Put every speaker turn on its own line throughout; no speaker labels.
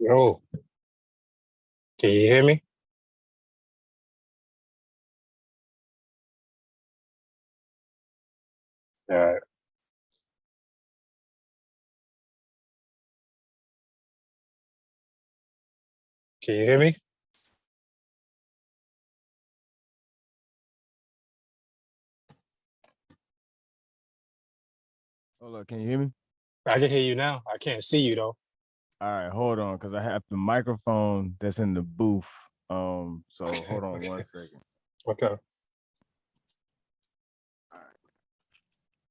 Yo, can you hear me? All right. Can you hear me?
Hold up, can you hear me?
I can hear you now. I can't see you though.
All right, hold on, because I have the microphone that's in the booth. So hold on one second.
Okay.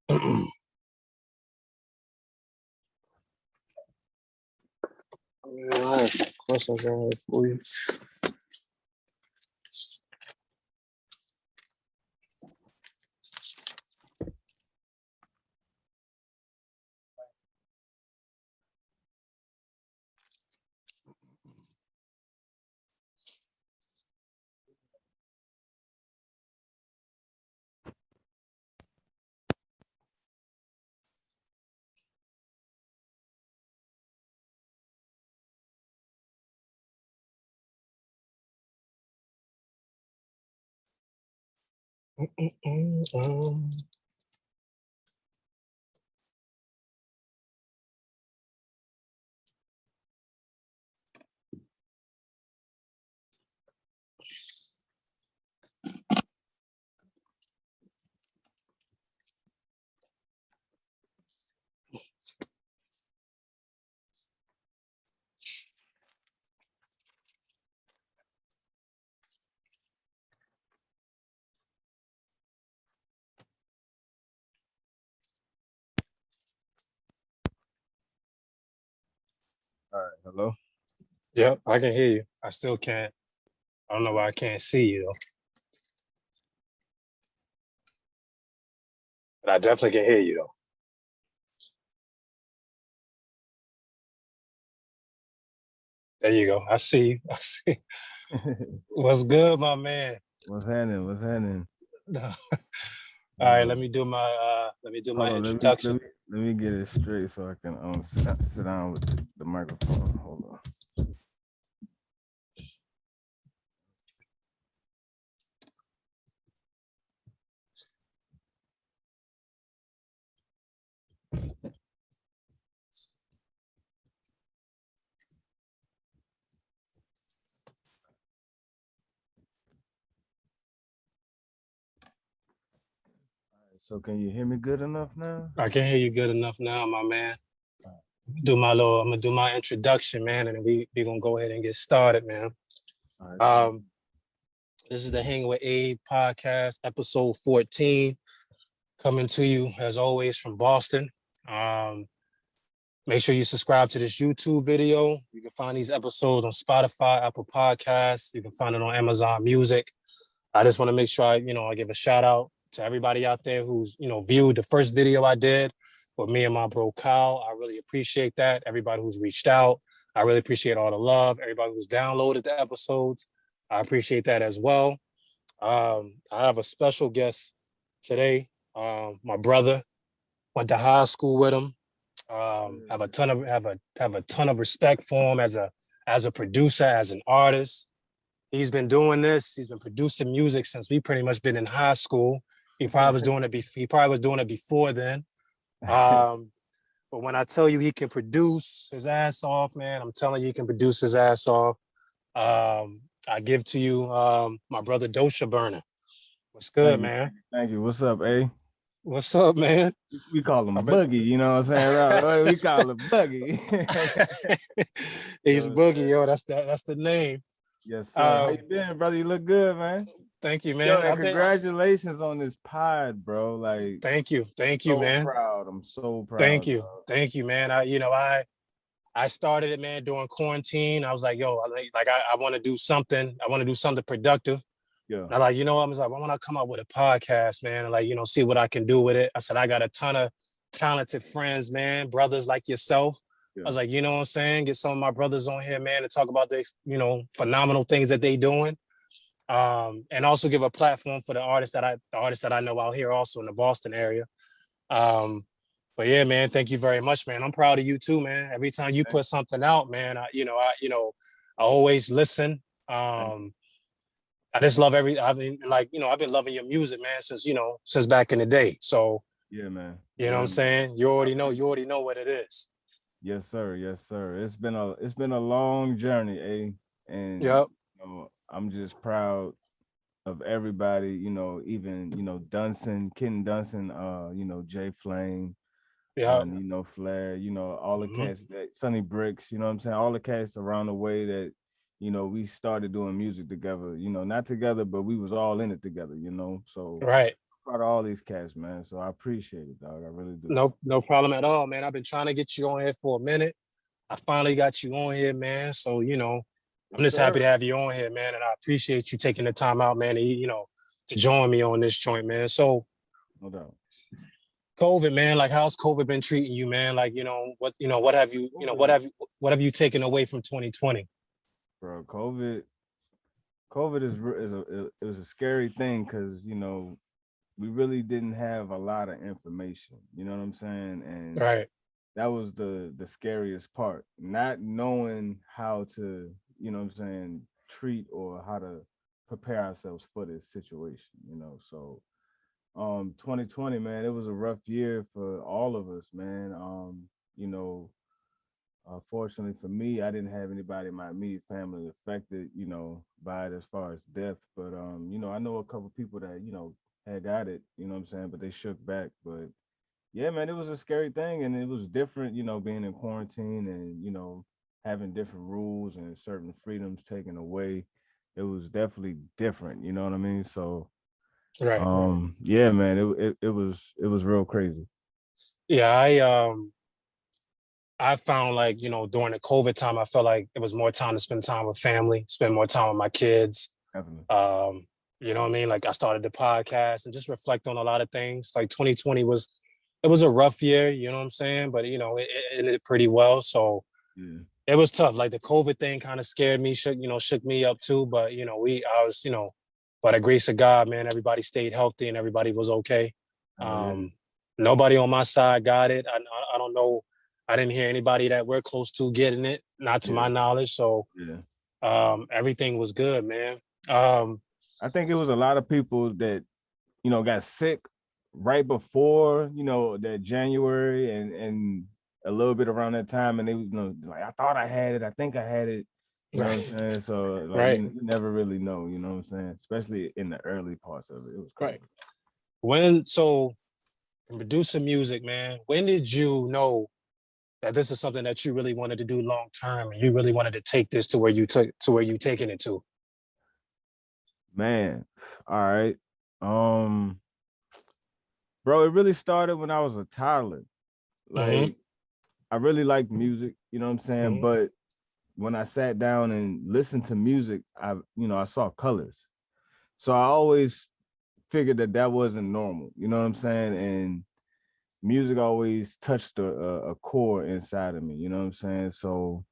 I have some questions on here for you.
All right, hello.
Yep, I can hear you. I still can't. I don't know why I can't see you though. But I definitely can hear you though. There you go. I see you. I see. What's good, my man?
What's happening? What's happening?
All right, let me do my
Hold on,
introduction.
let me get it straight so I can sit down with the microphone. Hold on. So can you hear me good enough now?
I can hear you good enough now, my man. I'm gonna do my introduction, man, and we gonna go ahead and get started, man.
All right,
This is the Hang with Abe podcast, episode 14, coming to you as always from Boston. Make sure you subscribe to this YouTube video. You can find these episodes on Spotify, Apple Podcasts. You can find it on Amazon Music. I just want to make sure I give a shout out to everybody out there who's, viewed the first video I did with me and my bro Kyle. I really appreciate that. Everybody who's reached out. I really appreciate all the love. Everybody who's downloaded the episodes. I appreciate that as well. I have a special guest today. My brother, went to high school with him. Have a ton of respect for him as a producer, as an artist. He's been doing this. He's been producing music since we pretty much been in high school. He probably was doing it. He probably was doing it before then. But when I tell you he can produce his ass off, man, I'm telling you he can produce his ass off. I give to you my brother Dosha Burna. What's good, man?
Thank you. What's up, A?
What's up, man?
We call him Boogie, you know what I'm saying? Right? We call him Boogie.
He's Boogie, yo. That's the name.
Yes, sir. How you been, brother? You look good, man.
Thank you, man.
Yo, and congratulations on this pod, bro. Like,
thank you, man.
Proud. I'm so proud.
Thank you, man. I started it, man, during quarantine. I was like, yo, I want to do something. I want to do something productive.
Yeah.
And I was like, I want to come up with a podcast, man, and see what I can do with it. I said, I got a ton of talented friends, man, brothers like yourself. Yeah. I was like, you know what I'm saying? Get some of my brothers on here, man, to talk about the, phenomenal things that they doing. And also give a platform for the artists that I know out here also in the Boston area. But yeah, man, thank you very much, man. I'm proud of you too, man. Every time you
Thank,
put something out, man, I always listen.
thank
I just love I mean, like, I've been loving your music, man, since, since back in the day. So,
you. Yeah, man.
you know what
Yeah,
I'm
man.
saying?
I
You
appreciate
already know what it is.
Yes, sir. Yes, sir. It's been a long journey, and
Yep.
I'm just proud of everybody. Even Dunson, Ken Dunson, Jay Flame,
Yep.
Flair, all the
Hmm.
cats that Sonny Bricks, you know what I'm saying? All the cats around the way that, we started doing music together, not together, but we was all in it together. So
Right.
proud of all these cats, man. So I appreciate it, dog. I really do.
No problem at all, man. I've been trying to get you on here for a minute. I finally got you on here, man. So, I'm
Yes,
just happy to
sir.
have you on here, man. And I appreciate you taking the time out, man, to join me on this joint, man. So
No doubt.
COVID, man, like how's COVID been treating you, man? Like, what have you,
COVID,
what have you taken away from 2020?
bro, COVID it was a scary thing because we really didn't have a lot of information. You know what I'm saying? And
Right,
that was the scariest part, not knowing how to, what I'm saying, treat or how to prepare ourselves for this situation. So 2020, man, it was a rough year for all of us, man. you know Fortunately for me, I didn't have anybody in my immediate family affected, by it as far as death. But I know a couple people that, had got it, you know what I'm saying, but they shook back. But yeah, man, it was a scary thing and it was different, being in quarantine and, having different rules and certain freedoms taken away. It was definitely different, you know what I mean? So
right.
yeah, man, it was real crazy.
Yeah, I found like, during the COVID time, I felt like it was more time to spend time with family, spend more time with my kids.
Definitely.
You know what I mean? Like I started the podcast and just reflect on a lot of things. Like 2020 it was a rough year, you know what I'm saying? But it ended pretty well. So
Yeah.
it was tough. Like the COVID thing kind of scared me, shook me up too. But I was, by the grace of God, man, everybody stayed healthy and everybody was okay.
Oh yeah.
Nobody on my side got it. I don't know. I didn't hear anybody that we're close to getting it, not to
Yeah.
my knowledge. So
Yeah.
everything was good, man. Um,
I think it was a lot of people that got sick right before that January and a little bit around that time, and they like I thought I had it, I think I had it, you know what I'm
right,
saying? So like
right,
you never really know, you know what I'm saying? Especially in the early parts of it, it was crazy.
right. So from producing music, man, when did you know that this is something that you really wanted to do long term and you really wanted to take this to where you taking it to?
Man, all right, um, bro, it really started when I was a toddler.
Mm-hmm.
Like I really liked music, you know what I'm saying?
Mm-hmm.
But when I sat down and listened to music, I saw colors. So I always figured that wasn't normal, you know what I'm saying? And music always touched a core inside of me, you know what I'm saying? So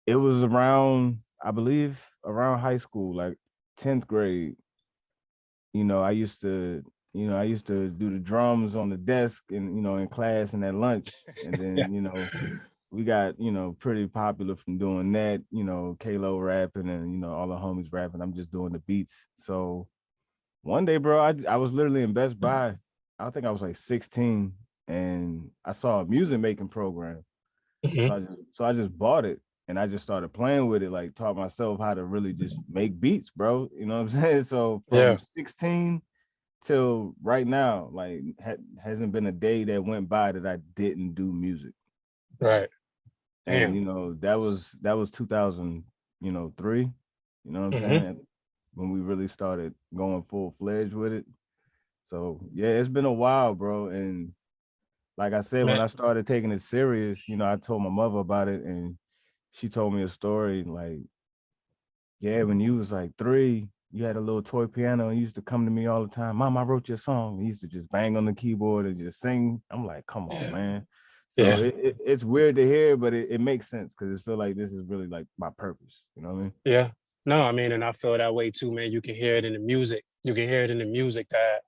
it was around, I believe, around high school, like 10th grade. I used to do the drums on the desk and in class and at lunch, and
Yeah.
then we got pretty popular from doing that. Kalo rapping and all the homies rapping. I'm just doing the beats. So one day, bro, I was literally in Best Buy. I think I was like 16, and I saw a music making program. So
Mm-hmm.
I just bought it and I just started playing with it, like taught myself how to really just make beats, bro. You know what I'm saying? So from
Yeah.
16 till right now, like hasn't been a day that went by that I didn't do music.
Right.
And
Damn.
that was 2003. You know what I'm
Mm-hmm.
saying? When we really started going full fledged with it. So yeah, it's been a while, bro. And like I said, when
Man.
I started taking it serious, I told my mother about it, and she told me a story like, yeah, when you was like 3, you had a little toy piano and you used to come to me all the time. Mom, I wrote you a song. He used to just bang on the keyboard and just sing. I'm like, come on, man. So
Yeah.
it's weird to hear, but it makes sense because it feel like this is really like my purpose. You know what I mean?
Yeah. No, I mean, and I feel that way too, man. You can hear it in the music. You can hear it in the music that,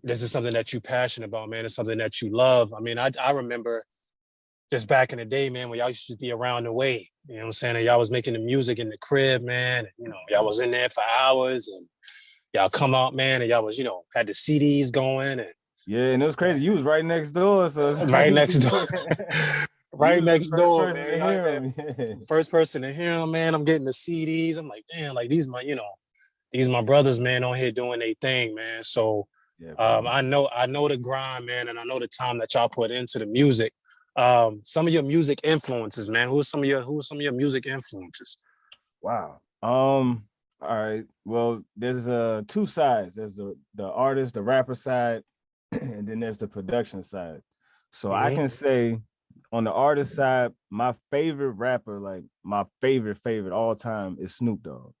this is something that you're passionate about, man. It's something that you love. I mean, I remember just back in the day, man, when y'all used to be around the way, you know what I'm saying? And y'all was making the music in the crib, man. And, you know, y'all was in there for hours and y'all come out, man, and y'all was, you know, had the CDs going and
Yeah, and it was crazy. You was right next door, so it's
right
like
next door.
you
Right
was the
next
first
door,
person to
man.
hear him. Yeah.
First person to hear him, man. I'm getting the CDs. I'm like, damn, like these my, you know, these my brothers, man, on here doing their thing, man. So
Yeah, bro.
I know the grind, man, and I know the time that y'all put into the music. Some of your music influences, man. Who are some of your music influences?
Wow. All right. Well, there's two sides. There's the artist, the rapper side, and then there's the production side. So I can say on the artist side, my favorite rapper, like my favorite all time is Snoop Dogg.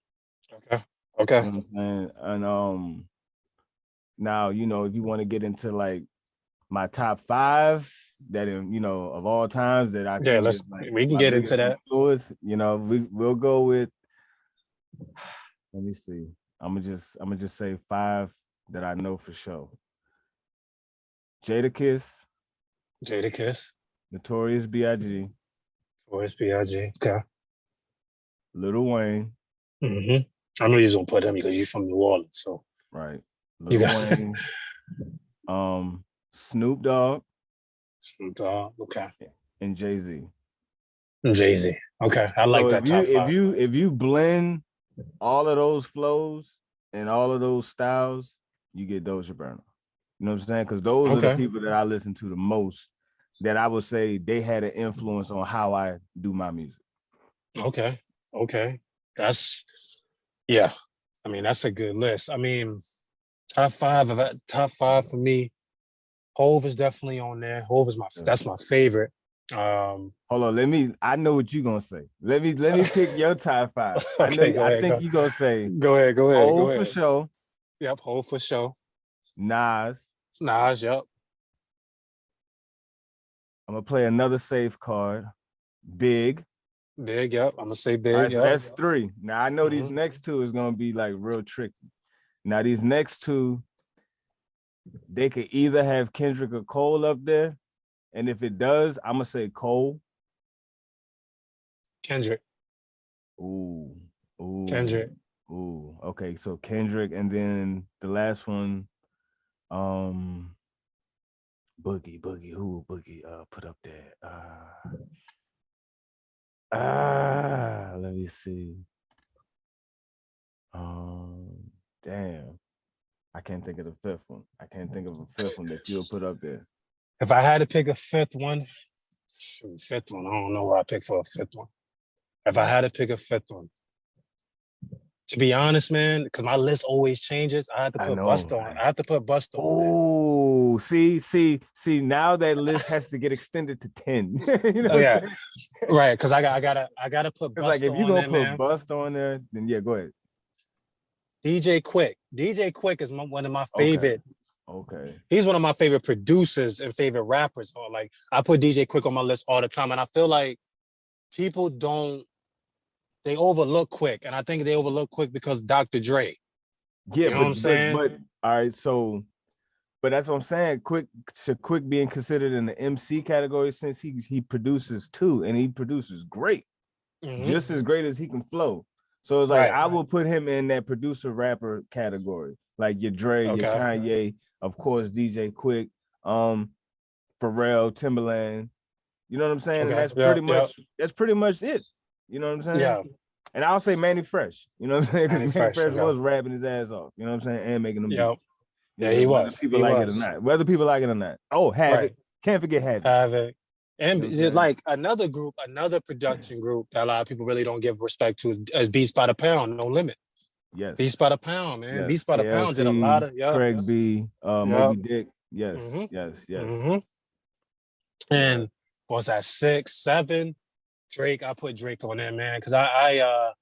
Okay. Okay.
You know what I'm saying? And now, you know, if you want to get into like my top five that you know of all times that I
Yeah,
think is like
we can
my
get into
biggest
that.
influence, you know, we'll go with let me see. I'm gonna just say five that I know for sure. Jadakiss,
Jadakiss,
Notorious B.I.G.,
Forest B.I.G. Okay.
Lil Wayne,
I know you're gonna put him because you're from New Orleans, so
right?
you
Lil
got
Wayne, Snoop Dogg,
Snoop Dogg. Okay.
and Jay-Z.
Jay-Z. Okay. I like
So
that top five.
if you blend all of those flows and all of those styles, you get Dosha Burna. You know what I'm saying? Because those are the
Okay.
people that I listen to the most that I would say they had an influence on how I do my music.
Okay. Okay. That's yeah. I mean, that's a good list. I mean, top five for me. Hove is definitely on there. Hove is that's my favorite.
Hold on, I know what you're gonna say. Let me pick your top five.
Okay, go
I
ahead.
think you're gonna say
Go ahead.
Hov for sure.
Yep, Hove for sure.
Nas.
Nas, yep.
I'm gonna play another safe card. Big.
Big, yep. I'm gonna say Big.
All right, so
yep.
that's three. Now I know these next two is gonna be like real tricky. Now these next two, they could either have Kendrick or Cole up there, and if it does, I'm gonna say Cole.
Kendrick.
Ooh,
Kendrick.
ooh. Okay, so Kendrick, and then the last one, Boogie. Who Boogie? Put up there. Let me see. Damn. I can't think of the fifth one. I can't think of a fifth one that you'll put up there.
If I had to pick a fifth one, I don't know what I pick for a fifth one. If I had to pick a fifth one, to be honest, man, because my list always changes, I have to put Busta on. I have to put Busta on.
Oh, see. Now that list has to get extended to 10. You know
Oh yeah,
saying?
right. Because I gotta put Busta
like if you're
on
gonna
there,
put
man.
Busta on there, then yeah, go ahead.
DJ Quick is one of my favorite.
Okay.
He's one of my favorite producers and favorite rappers. Or like I put DJ Quick on my list all the time, and I feel like people they overlook Quick, and I think they overlook Quick because Dr. Dre.
Yeah,
you know what I'm saying?
But all right, so but that's what I'm saying. Quick being considered in the MC category since he produces too, and he produces great, just as great as he can flow. So it's like I will put him in that producer rapper category, like your Dre, your Kanye, of course DJ Quick, Pharrell, Timbaland. You know what I'm saying? And that's pretty much it. You know what I'm saying?
Yeah.
And I'll say Manny Fresh. You know what I'm saying? Because Manny Fresh was
okay.
rapping his ass off. You know what I'm saying? And making them beats.
Yeah, he
whether
was.
people like it or not. Whether people like it or not. Oh, Havoc. Can't forget Havoc.
Havoc. And
you know
like another production group that a lot of people really don't give respect to is Beats by the Pound, No Limit.
Yes.
Beats by the Pound, man.
Yes.
Beats by the Pound did a lot of
Craig B, Moby Dick. Yes.
And was that 6, 7? Drake, I put Drake on there, man, because I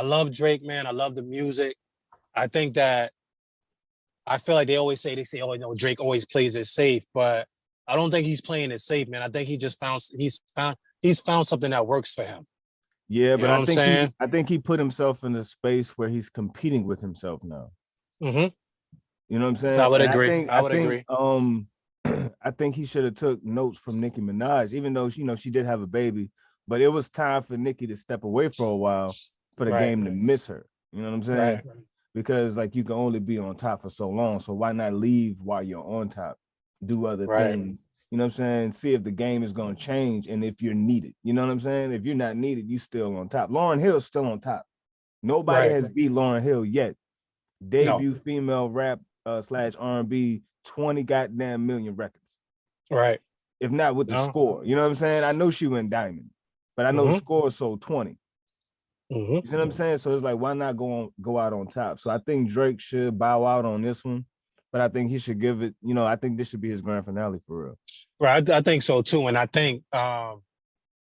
love Drake, man. I love the music. I think that I feel like they say, oh, no, Drake always plays it safe, but I don't think he's playing it safe, man. I think he's found something that works for him.
Yeah, but I think he put himself in a space where he's competing with himself now. You You know what I'm saying?
I would
And
agree. I would agree.
I think he should have took notes from Nicki Minaj, even though she did have a baby, but it was time for Nicki to step away for a while for the
Right.
game to miss her. You know what I'm saying?
Right.
Because like you can only be on top for so long. So why not leave while you're on top? Do other
Right.
things. You know what I'm saying? See if the game is gonna change and if you're needed. You know what I'm saying? If you're not needed, you still on top. Lauryn Hill's still on top. Nobody
Right.
has beat Lauryn Hill yet.
No.
Debut female rap slash R&B 20 goddamn million records.
Right.
If not with the
No.
score. You know what I'm saying? I know she went diamond, but I know the score sold 20. You see what I'm saying? So it's like, why not go out on top? So I think Drake should bow out on this one, but I think he should give it, I think this should be his grand finale for real.
Right. I think so too. And I think the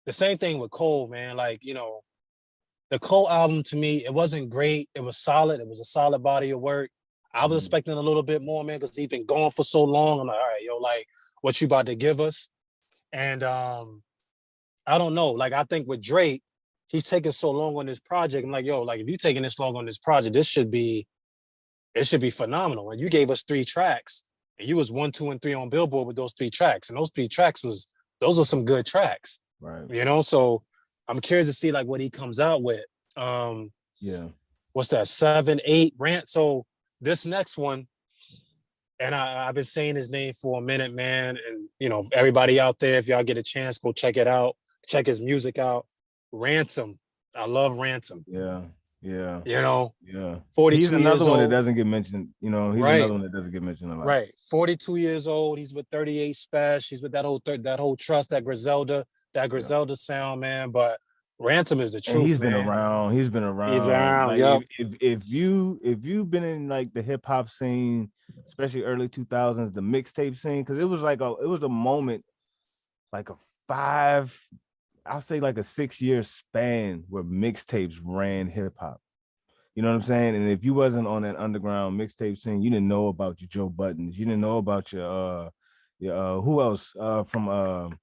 same thing with Cole, man. Like, the Cole album to me, it wasn't great. It was solid. It was a solid body of work. I was expecting a little bit more, man, because he's been gone for so long. I'm like, all right, yo, like, what you about to give us? And I don't know. Like, I think with Drake, he's taking so long on this project. I'm like, yo, like, if you're taking this long on this project, it should be phenomenal. And you gave us 3 tracks, and you was 1, 2, and 3 on Billboard with those 3 tracks. And those 3 tracks those are some good tracks.
Right.
So I'm curious to see like what he comes out with.
Yeah.
What's that? 7, 8 rant. So this next one, and I've been saying his name for a minute, man. And everybody out there, if y'all get a chance, go check it out. Check his music out. Ransom. I love Ransom.
Yeah.
42
he's another
years
one that
old.
doesn't get mentioned. He's another one that doesn't get mentioned a lot.
Right. 42 years old. He's with 38 Special. He's with that whole trust, that Griselda sound, man. But Ransom is the truth.
And he's
man.
been around. He's been around. Like,
yep.
if you've been in like the hip hop scene, especially early 2000s, the mixtape scene, because it was a moment, like I'll say like a 6-year span where mixtapes ran hip hop. You know what I'm saying? And if you wasn't on that underground mixtape scene, you didn't know about your Joe Buttons. You didn't know about your who else from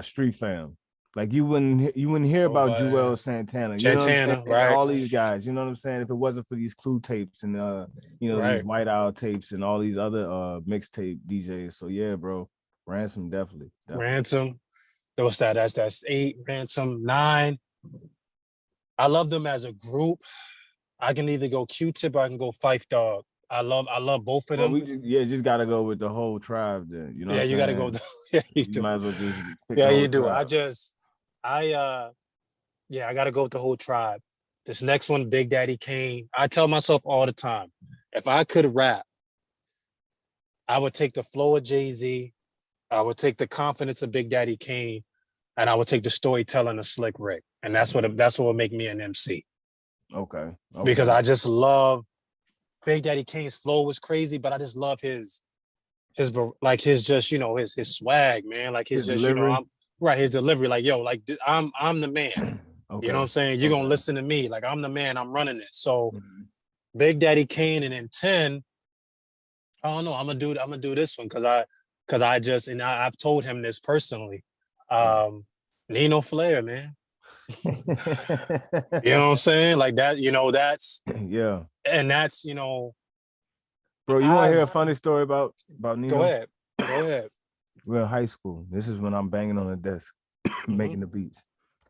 Street Fam. Like you wouldn't hear about Joel Santana. You know what I'm saying?
Right.
All these guys. You know what I'm saying? If it wasn't for these Clue tapes and these White Owl tapes and all these other mixtape DJs. So yeah, bro. Ransom definitely.
Ransom. What's that? That's 8. Ransom 9. I love them as a group. I can either go Q-Tip or I can go Phife Dawg. I love both of them.
We just gotta go with the whole tribe then. You know.
Yeah, you gotta go. Yeah, you do.
Might as well just pick
yeah, you do.
Tribe.
I gotta go with the whole tribe. This next one, Big Daddy Kane. I tell myself all the time, if I could rap, I would take the flow of Jay-Z, I would take the confidence of Big Daddy Kane, and I would take the storytelling of Slick Rick. And that's what would make me an MC.
Okay.
Because I just love Big Daddy Kane's flow was crazy, but I just love his like his just his swag, man. Like his just
delivery.
His delivery. Like I'm the man.
Okay.
You know what I'm saying? You're gonna listen to me. Like I'm the man. I'm running it. So Big Daddy Kane, and then 10. I don't know. I'm gonna do this one because I've told him this personally. Nino Flair, man. You know what I'm saying? Like that, that's
yeah.
And that's,
Bro, you want to hear a funny story about Nino?
Go ahead.
We're in high school. This is when I'm banging on the desk, making the beats.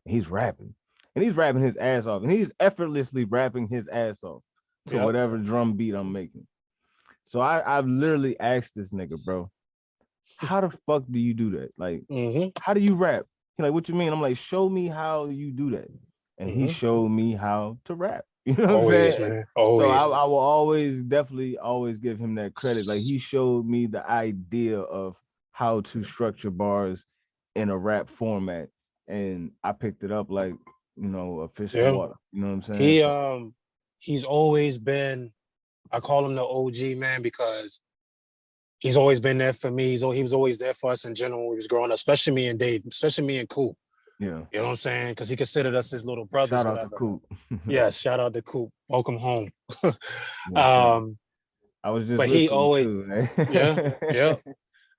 He's rapping. And he's rapping his ass off. And he's effortlessly rapping his ass off to whatever drum beat I'm making. So I've literally asked this nigga, bro, how the fuck do you do that? Like, how do you rap? He's like, what you mean? I'm like, show me how you do that. And he showed me how to rap. You know what I'm saying?
Man. Always.
So I will definitely always give him that credit. Like he showed me the idea of how to structure bars in a rap format. And I picked it up like, a fish in water. You know what I'm saying?
He's always been, I call him the OG, man, because he's always been there for me. He was always there for us in general when we was growing up, especially me and Dave, especially me and Coop.
Yeah.
You know what I'm saying? Because he considered us his little brothers.
Shout out to Coop.
Yeah, shout out to Coop. Welcome home.
I was just
but he always
too,
yeah.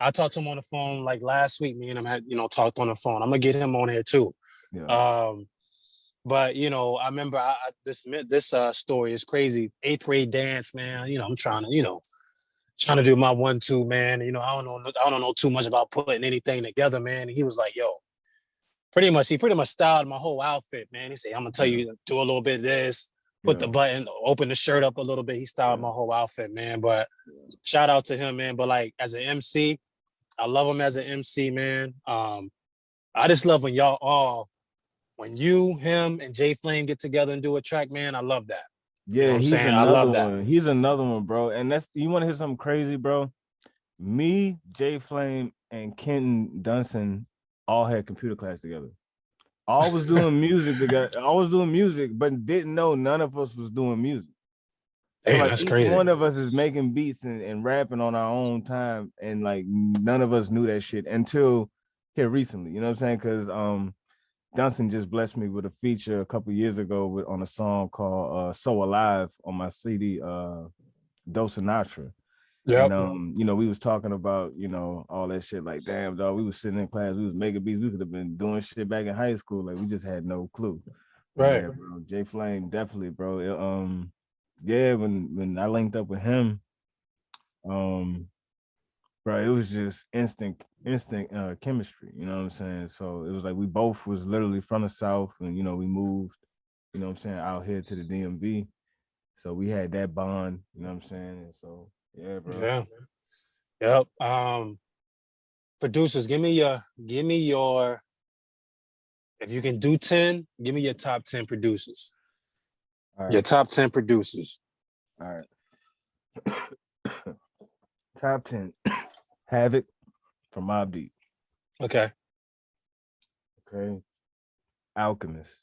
I talked to him on the phone like last week. Me and him had, talked on the phone. I'm gonna get him on here too.
Yeah.
But you know, I remember this story is crazy. 8th grade dance, man. You know, I'm trying to, trying to do my 1-2, man. You know, I don't know too much about putting anything together, man. And he was like, yo, he pretty much styled my whole outfit, man. He said, I'm gonna tell you, do a little bit of this, put the button, open the shirt up a little bit. He styled my whole outfit, man. But shout out to him, man. But like as an MC, I love him as an MC, man. I just love when you, him, and Jay Flame get together and do a track, man. I love that. You know
Yeah,
what I'm
he's
saying? I
another
love that.
one. He's another one, bro. And that's, you want to hear something crazy, bro? Me, Jay Flame, and Kenton Dunson all had computer class together. All was doing music together. All was doing music, but didn't know none of us was doing music. So
Damn,
like
that's
each
crazy.
one of us is making beats and rapping on our own time, and like none of us knew that shit until here recently. You know what I'm saying? Because Johnson just blessed me with a feature a couple years ago on a song called "So Alive" on my CD, Dosha.
Yep.
And you know, we was talking about, you know, all that shit. Like, damn, dog, we was sitting in class, we was making beats. We could have been doing shit back in high school. Like, we just had no clue. But
Right.
yeah, bro, Jay Flame, definitely, bro. Yeah, when I linked up with him, um, bro, it was just instant chemistry. You know what I'm saying? So it was like we both was literally from the South, and you know, we moved, you know what I'm saying, out here to the DMV. So we had that bond, you know what I'm saying? And so yeah, bro.
Yeah. Yep. Producers, give me your if you can do 10, give me your top 10 producers.
All
Your
right.
top 10 producers.
All right. Top 10. Havoc from Mobb Deep.
Okay.
Okay. Alchemist.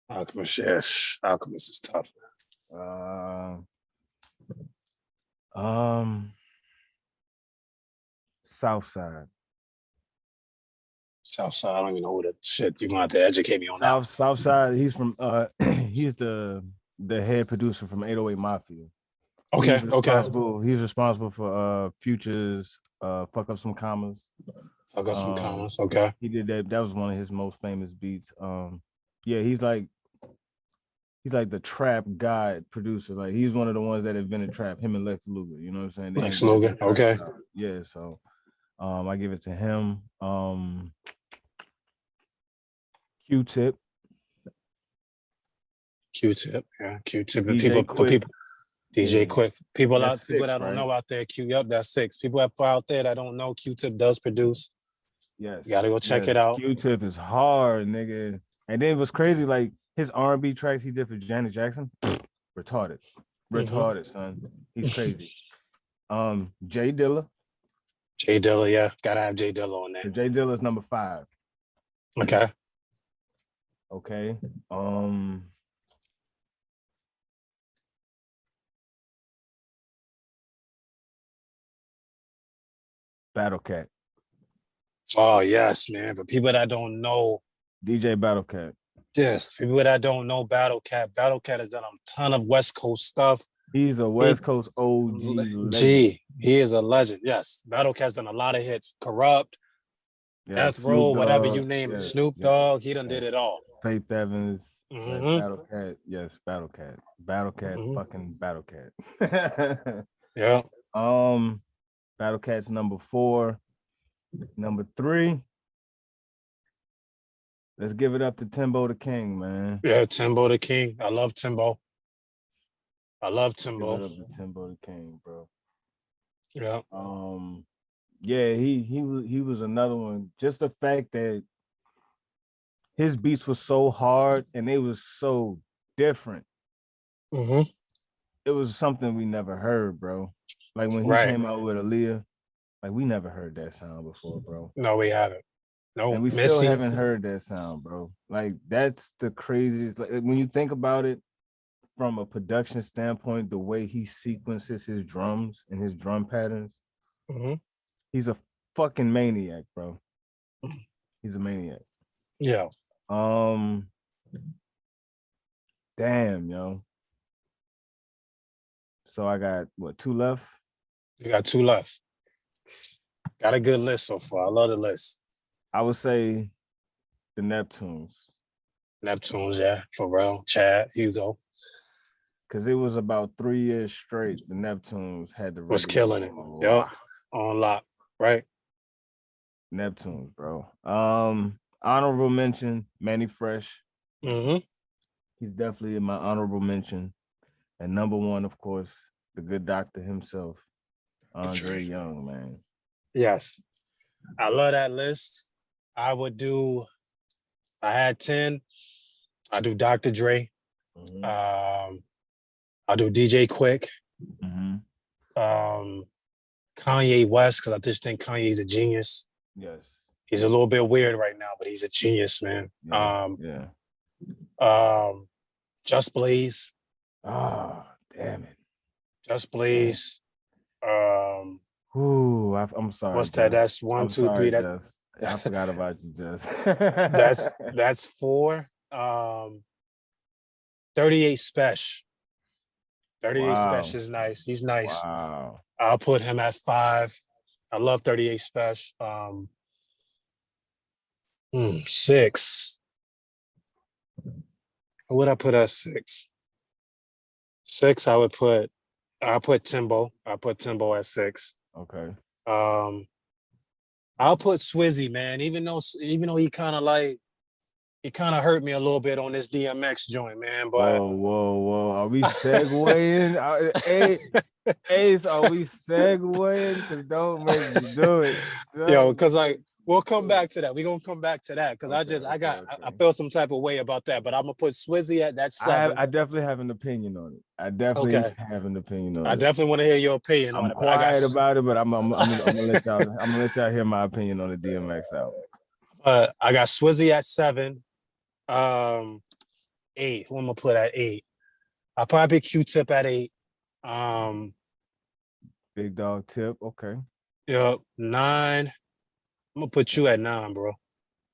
Alchemist, yes. Alchemist is tough.
Uh, um, Southside.
Southside, I don't even know who that shit. You're gonna have to educate me on that one.
Southside. He's from he's the head producer from 808 Mafia.
Okay, okay.
He's responsible for Future's Fuck Up Some Commas.
I got some comments. Okay.
He did that. That was one of his most famous beats. Yeah, he's like the trap god producer. Like, he's one of the ones that invented trap. Him and Lex Luger. You know what I'm saying? They
Lex
invented
Luger.
the trap
Okay.
style. Yeah. So, I give it to him. Q-Tip.
Q-Tip. Yeah, Q-Tip.
DJ Quick.
DJ Quick. People
That's
that
6,
don't
right?
know out there, that's 6. People out there that don't know Q-Tip does produce.
Yes.
You gotta go check it out.
Q-Tip is hard, nigga. And then it was crazy, like his R&B tracks he did for Janet Jackson, retarded. Retarded, son. He's crazy. Jay Dilla.
Jay Dilla, yeah. Gotta have Jay Dilla on
So
there.
Jay Dilla is number 5.
Okay.
Okay. Battle Cat.
Oh, yes, man. For people that don't know
DJ Battle Cat.
this, people that don't know Battle Cat has done a ton of West Coast stuff.
He's a West Coast OG legend.
He is a legend. Yes. Battle Cat's done a lot of hits. Corrupt,
Yeah,
Death
Snoop
Row, whatever
Dogg.
you name it.
Yes,
Snoop
yes,
Dogg, he done
yes.
did it all.
Faith Evans,
Mm-hmm.
Battle Cat. Yes, Battle Cat. Battle Cat, fucking Battle Cat.
Yeah.
Battle Cat's number 4. Number 3. Let's give it up to Timbo the King, man.
Yeah, Timbo the King. I love Timbo.
Give it up to Timbo the King, bro.
Yeah.
Yeah, he was another one. Just the fact that his beats were so hard and they was so different.
Mm-hmm.
It was something we never heard, bro. Like when he came out with Aaliyah, like we never heard that sound before, bro.
No, we haven't. No,
And we
Missy.
still haven't heard that sound, bro. Like, that's the craziest. Like, when you think about it from a production standpoint, the way he sequences his drums and his drum patterns, he's a fucking maniac, bro. He's a maniac.
Yeah.
Damn, yo. So I got 2 left?
You got 2 left. Got a good list so far. I love the list.
I would say the Neptunes.
Neptunes, yeah, Pharrell, Chad, Hugo
Because it was about 3 years straight. The Neptunes had the
was
radio
killing it.
game on
Yep,
lock.
on lock, right?
Neptunes, bro. Honorable mention, Manny Fresh.
Mm-hmm.
He's definitely in my honorable mention. And number one, of course, the good doctor himself, Andre Young, man.
Yes, I love that list. I would do. I had 10. I do Dr. Dre.
Mm-hmm.
I'll do DJ Quick.
Mm-hmm.
Um, Kanye West, because I just think Kanye's a genius.
Yes.
He's a little bit weird right now, but he's a genius, man.
Yeah. Yeah.
Just Blaze.
Oh, damn it.
Just Blaze.
Ooh, I'm sorry,
What's that?
Jess.
That's one,
I'm
two,
sorry,
three. That's
Jess. I forgot about you, Jess.
that's 4. 38 Special. 38
Wow.
Special is nice. He's nice.
Wow.
I'll put him at 5. I love 38 Special. 6. Who would I put at 6? 6, I'll put Timbo. I'll put Timbo at 6.
Okay.
I'll put Swizzy, man. Even though he kind of hurt me a little bit on this DMX joint, man. But
Whoa. Are we segueing? Hey, Ace, are we segueing? Because don't make me do it.
Yo, because we'll come back to that. We're gonna come back to that because
Okay,
I feel some type of way about that. But I'm gonna put Swizzy at that 7.
I definitely have an opinion on it. I definitely have an opinion on it.
I definitely want to hear your opinion on it.
I'm quiet about it, but I'm gonna let y'all hear my opinion on the DMX album.
I got Swizzy at 7. 8. Who am I gonna put at 8? I'll probably put Q-Tip at 8.
Big Dog Tip, okay.
Yep, 9. I'm gonna put you at 9, bro.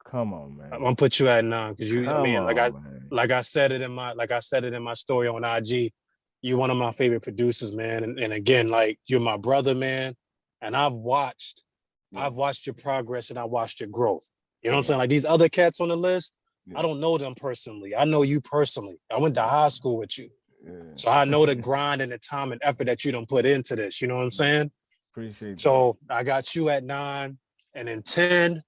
Come on, man.
I'm gonna put you at 9 because
man.
like I said it in my story on IG. You're one of my favorite producers, man. And again, like you're my brother, man. And I've watched your progress and I watched your growth. You know what I'm saying? Like these other cats on the list, I don't know them personally. I know you personally. I went to high school with you. Yeah. So I know the grind and the time and effort that you don't put into this. You know what I'm saying?
Appreciate that.
So I got you at 9. And then 10.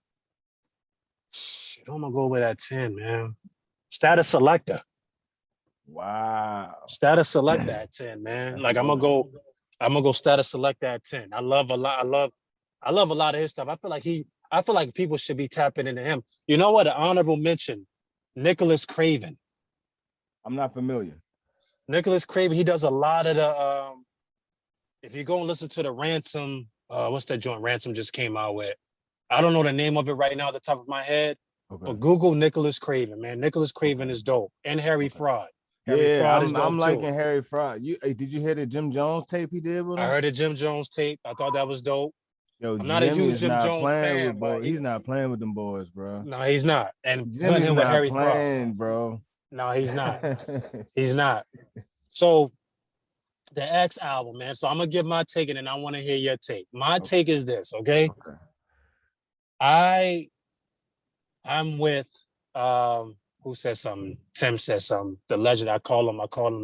I'm gonna go with that 10, man. Status Selector.
Wow.
Status Selector at 10, man. That's like I'm gonna go Status Selector at 10. I love a lot of his stuff. I feel like people should be tapping into him. You know what? An honorable mention, Nicholas Craven.
I'm not familiar.
Nicholas Craven, he does a lot of the if you go and listen to the Ransom, what's that joint Ransom just came out with? I don't know the name of it right now at the top of my head, but Google Nicholas Craven, man. Nicholas Craven is dope. And Harry Fraud. Harry Fraud is dope
I'm liking
too.
Harry Fraud. Did you hear the Jim Jones tape he did with him?
I heard the Jim Jones tape. I thought that was dope.
Yo,
I'm not a huge Jim Jones fan,
but he's not playing with them boys, bro.
No, he's not. And
putting him with Harry
Fraud,
bro.
No, he's not. He's not. So the X album, man. So I'm gonna give my take, and then I want to hear your take. My take is this, okay? I'm with who said something? Tim said something. The legend. I call him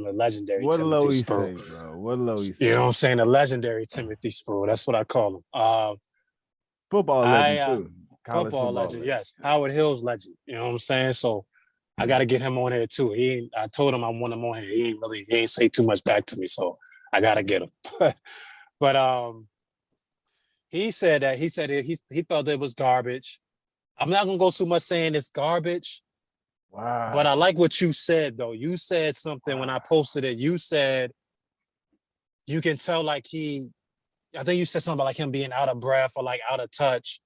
the legendary
what
Timothy Spurrier.
Say, bro? What Lowy say?
You know what I'm saying? The legendary Timothy Spurrier. That's what I call him.
Football legend too.
Football legend, yes. Howard Hill's legend. You know what I'm saying? So I gotta get him on here too. I told him I want him on here. He ain't say too much back to me, so I gotta get him. But he said he felt it was garbage. I'm not gonna go too much saying it's garbage.
Wow.
But I like what you said though. You said something when I posted it. You said you can tell like I think you said something about like him being out of breath or like out of touch.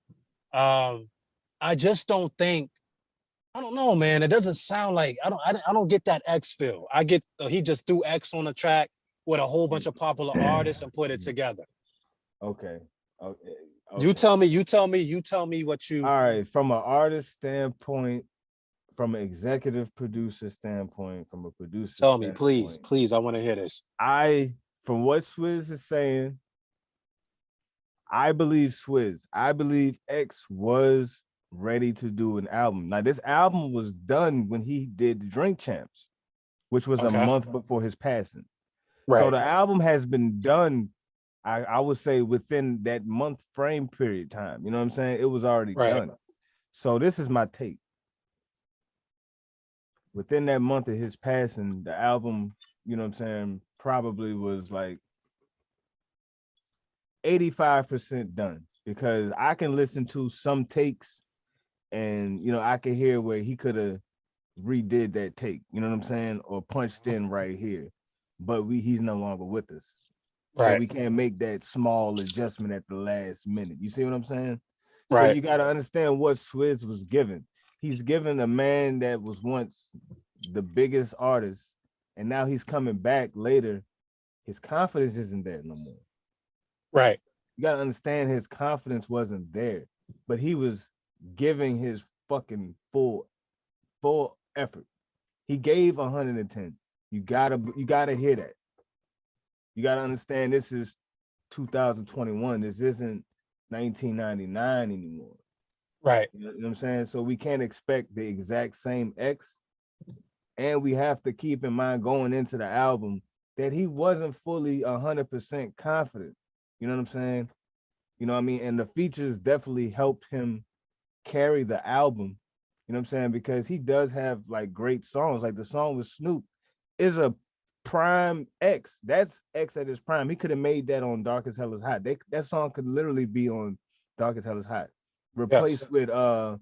I just don't think. I don't know, man. It doesn't sound like I don't get that X feel. I get he just threw X on the track with a whole bunch of popular artists and put it together.
Okay.
You tell me what you.
All right, from an artist standpoint, from an executive producer standpoint, from a producer.
Tell me, please. I want to hear this.
From what Swizz is saying, I believe Swizz. I believe X was ready to do an album. Now, this album was done when he did Drink Champs, which was a
Okay.
month before his passing. So
Right.
the album has been done, I would say, within that month frame period time. You know what I'm saying? It was already
Right.
done. So this is my take. Within that month of his passing, the album, you know what I'm saying, probably was like 85% done, because I can listen to some takes and, you know, I can hear where he could have redid that take, you know what I'm saying, or punched in right here, but he's no longer with us, so
Right.
we can't make that small adjustment at the last minute. You see what I'm saying? So
Right.
you got to understand what Swizz was given. He's given a man that was once the biggest artist, and now he's coming back later. His confidence isn't there no more.
Right.
You got to understand his confidence wasn't there, but he was giving his fucking full effort. He gave 110. You gotta hear that. You gotta understand this is 2021. This isn't 1999 anymore.
Right.
You know what I'm saying? So we can't expect the exact same X. And we have to keep in mind going into the album that he wasn't fully 100% confident. You know what I'm saying? You know what I mean? And the features definitely helped him carry the album. You know what I'm saying? Because he does have like great songs. Like the song with Snoop is a prime X. That's X at his prime. He could have made that on Dark as Hell is Hot. That song could literally be on Dark as Hell is Hot.
Yes.
Replaced with the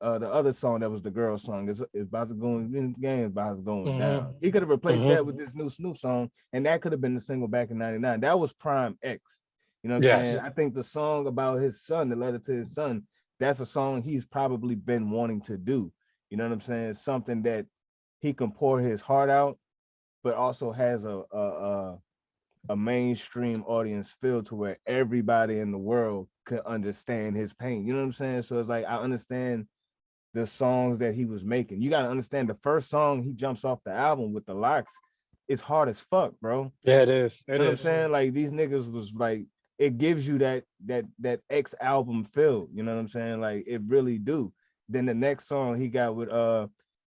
other song that was the girl song. It's about to go in the game, about to going
Mm-hmm.
down. He could have replaced
Mm-hmm.
that with this new Snoop song, and that could have been the single back in '99. That was prime X. You know what I'm saying?
Yes.
I think the song about his son, the letter to his son, that's a song he's probably been wanting to do. You know what I'm saying? Something that he can pour his heart out, but also has a mainstream audience feel to where everybody in the world could understand his pain. You know what I'm saying? So it's like I understand the songs that he was making. You got to understand the first song he jumps off the album with the locks. It's hard as fuck, bro.
Yeah, it is.
You
It
know what I'm
is.
saying? Like these niggas was like, it gives you that X album feel. You know what I'm saying? Like it really do. Then the next song he got with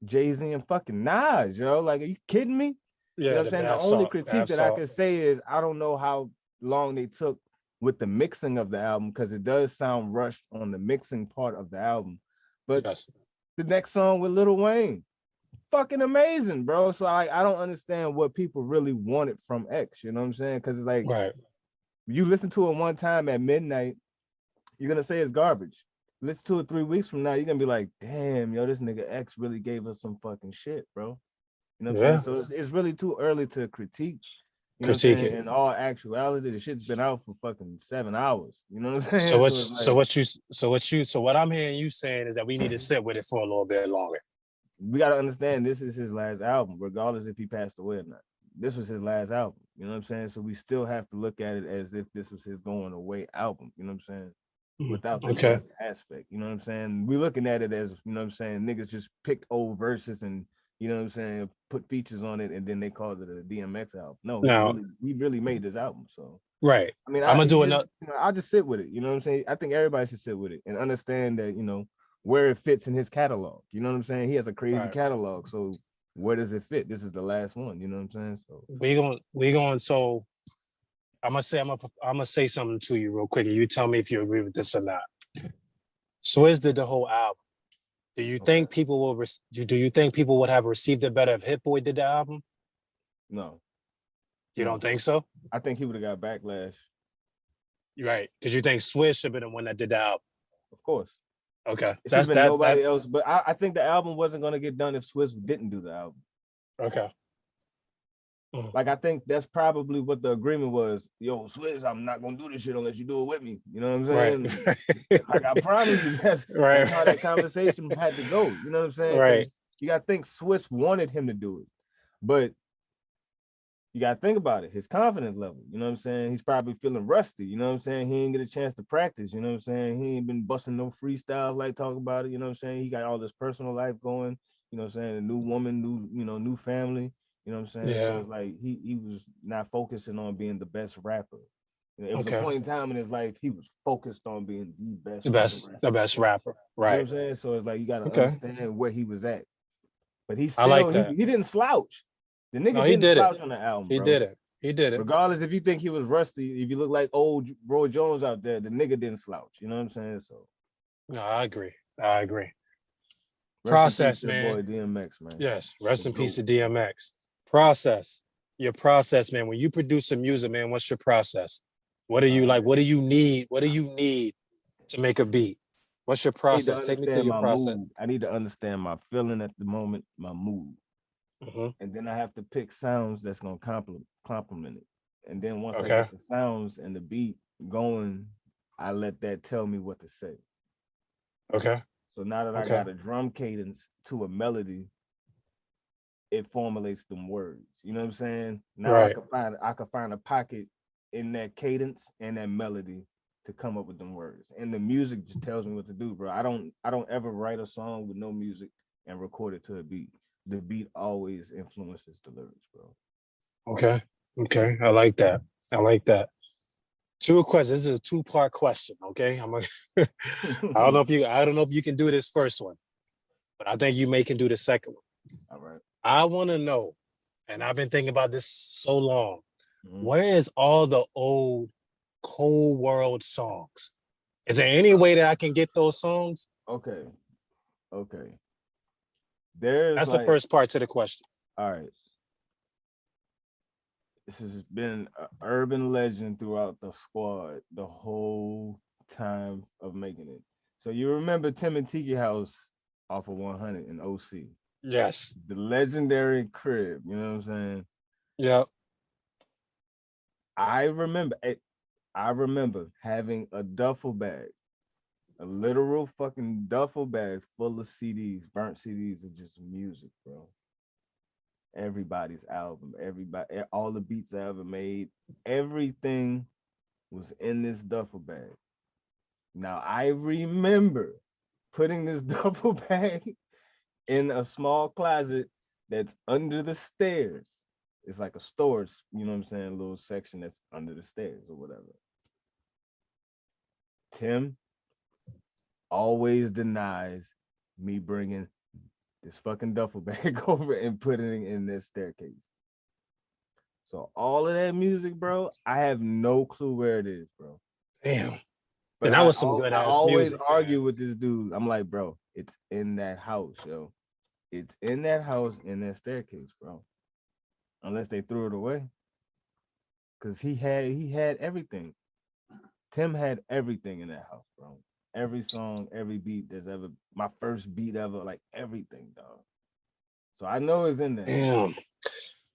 Jay-Z and fucking Nas, yo. Like, are you kidding me? You know
Yeah,
what I'm
the
saying? The
bath
only
salt.
critique
Bath
that I
salt.
can say is I don't know how long they took with the mixing of the album, because it does sound rushed on the mixing part of the album. But
Yes.
the next song with Lil Wayne, fucking amazing, bro. So I don't understand what people really wanted from X. You know what I'm saying? Because it's like
Right.
you listen to it one time at midnight, you're gonna say it's garbage. Listen to it 3 weeks from now, you're gonna be like, damn, yo, this nigga X really gave us some fucking shit, bro. You know what I'm saying?
Yeah.
So it's really too early to critique. You know what I'm
Critique
saying?
it.
In all actuality, the shit's been out for fucking 7 hours. You know what I'm
So
saying?
what?
So it's like
So what I'm hearing you saying is that we need to sit with it for a little bit longer.
we gotta understand this is his last album, regardless if he passed away or not. This was his last album. You know what I'm saying? So we still have to look at it as if this was his going away album. You know what I'm saying? Without the
Okay.
music aspect. You know what I'm saying? We're looking at it as, you know what I'm saying, niggas just picked old verses and, you know what I'm saying, put features on it and then they called it a DMX album. No,
Now,
he really made this album. So
right.
I mean,
I'm gonna do
you
another.
know, I'll just sit with it. You know what I'm saying? I think everybody should sit with it and understand that, you know, where it fits in his catalog. You know what I'm saying? He has a crazy
Right.
catalog. So where does it fit? This is the last one. You know what I'm saying? So
We going. So I'm gonna say something to you real quick, and you tell me if you agree with this or not. Swizz did the whole album. Do you
okay.
think people will? Do you think people would have received it better if Hit Boy did the album?
No,
You don't
no.
think so?
I think he would have got backlash.
Right. Because you think Swizz should have been the one that did the album.
Of course.
Okay.
It should have
That's
been
that.
nobody else. But I think the album wasn't gonna get done if Swiss didn't do the album.
Okay. Mm.
Like I think that's probably what the agreement was. Yo, Swiss, I'm not gonna do this shit unless you do it with me. You know what I'm
Right.
saying? Like I promise you, that's how
Right.
that conversation had to go. You know what I'm saying?
Right.
Because you gotta think Swiss wanted him to do it, but you gotta think about it. His confidence level. You know what I'm saying? He's probably feeling rusty. You know what I'm saying? He ain't get a chance to practice. You know what I'm saying? He ain't been busting no freestyle like talk about it. You know what I'm saying? He got all this personal life going. You know what I'm saying? A new woman, new family. You know what I'm saying? So
Yeah.
it's like he was not focusing on being the best rapper. It was a
Okay.
point in time in his life he was focused on being the best
The best rapper.
You see what I'm
Right.
saying? So it's like you gotta
Okay.
understand where he was at. But he
I like
still
that.
he didn't slouch. The
No,
nigga
he
didn't
did it.
slouch on the album,
He
bro.
did it. He did it.
Regardless if you think he was rusty, if you look like old Roy Jones out there, the nigga didn't slouch. You know what I'm saying? So
No, I agree. I agree.
rest in peace
Process,
to the
man.
boy DMX, man.
Yes. Rest
The
in peace
GOAT.
to DMX. Process. Your process, man. When you produce some music, man, what's your process? What do you like? What do you need? What do you need to make a beat? What's your
I need to
process? Take me through
understand
your
my
process.
mood. I need to understand my feeling at the moment, my mood. And then I have to pick sounds that's gonna complement it. And then once I
Okay.
get the sounds and the beat going, I let that tell me what to say.
Okay.
So now that I
Okay.
got a drum cadence to a melody, it formulates them words. You know what I'm saying? Now
Right.
I could find a pocket in that cadence and that melody to come up with them words. And the music just tells me what to do, bro. I don't ever write a song with no music and record it to a beat. The beat always influences the lyrics, bro.
Okay. Okay. I like that. I like that. Two questions. This is a two-part question. Okay. I don't know if you can do this first one, but I think you may can do the second one.
All right.
I want to know, and I've been thinking about this so long.
Mm-hmm.
Where is all the old Cold World songs? Is there any way that I can get those songs?
Okay. There's
That's the first part to the question.
All right. This has been an urban legend throughout the squad the whole time of making it. So you remember Tim and Tiki House off of 100 in OC?
Yes.
The legendary crib, you know what I'm saying?
Yep.
I remember having a duffel bag, a literal fucking duffel bag full of CDs, burnt CDs of just music, bro. Everybody's album, all the beats I ever made, everything was in this duffel bag. Now I remember putting this duffel bag in a small closet that's under the stairs. It's like a storage, you know what I'm saying, a little section that's under the stairs or whatever. Tim always denies me bringing this fucking duffel bag over and putting it in this staircase. So all of that music, bro, I have no clue where it is, bro.
Damn.
But
and that was some good
I
ass
always
music.
argue with this dude. I'm like, bro, it's in that house, yo. It's in that house, in that staircase, bro. Unless they threw it away. Cause he had everything. Tim had everything in that house, bro. Every song, every beat there's ever, my first beat ever, like everything, dog. So I know it's in there.
Damn.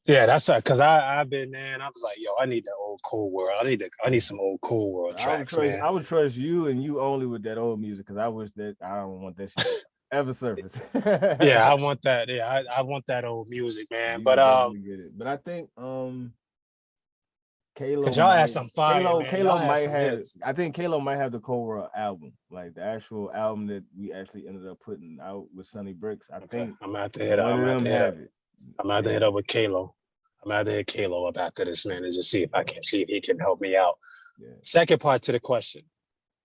Yeah, that's because I've been, man. I was like, yo, I need that old Cold World. I need some old Cold World tracks, man.
I would trust you and you only with that old music because I wish that I don't want that shit to ever surface.
Yeah, I want that. Yeah, I want that old music, man.
You
But
definitely get it. But I think
cause y'all had some fire, man.
Kalo
Y'all
might
some
have.
hits.
I think Kalo might have the Cold World album, like the actual album that we actually ended up putting out with Sonny Bricks. I think
I'm gonna have to hit
one of them have it.
I'm gonna have to hit up with Kalo. I'm gonna have to hit Kalo up after this, man, and just see if he can help me out.
Yeah.
Second part to the question: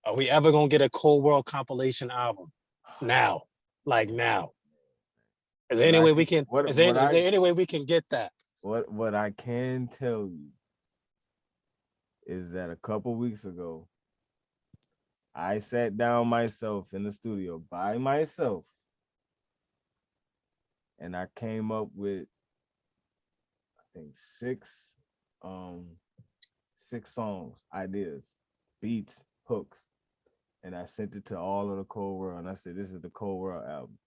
are we ever gonna get a Cold World compilation album? Now, like now. Is there any way we can? Is there any way we can get that?
What I can tell you is that a couple weeks ago, I sat down myself in the studio by myself, and I came up with, I think, six songs, ideas, beats, hooks, and I sent it to all of the Cold World, and I said, "This is the Cold World album."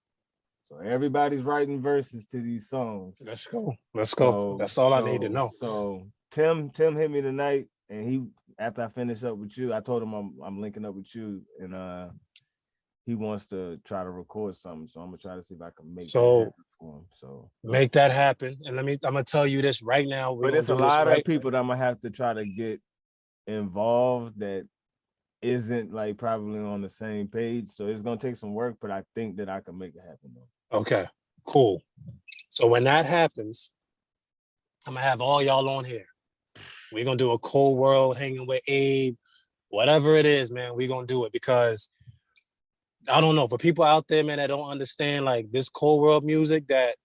So everybody's writing verses to these songs.
Let's go. That's all I need to know.
So Tim hit me tonight, and he, after I finish up with you, I told him I'm linking up with you, and he wants to try to record something. So I'm gonna try to see if I can make that happen for him. So
make that happen. And I'm gonna tell you this right now.
But it's a lot of people that I'm gonna have to try to get involved that isn't like probably on the same page. So it's gonna take some work, but I think that I can make it happen though.
Okay, cool. So when that happens, I'm gonna have all y'all on here. We're gonna do a Cold World hanging with Abe, whatever it is, man. We're gonna do it because I don't know, for people out there, man, that don't understand like this Cold World music that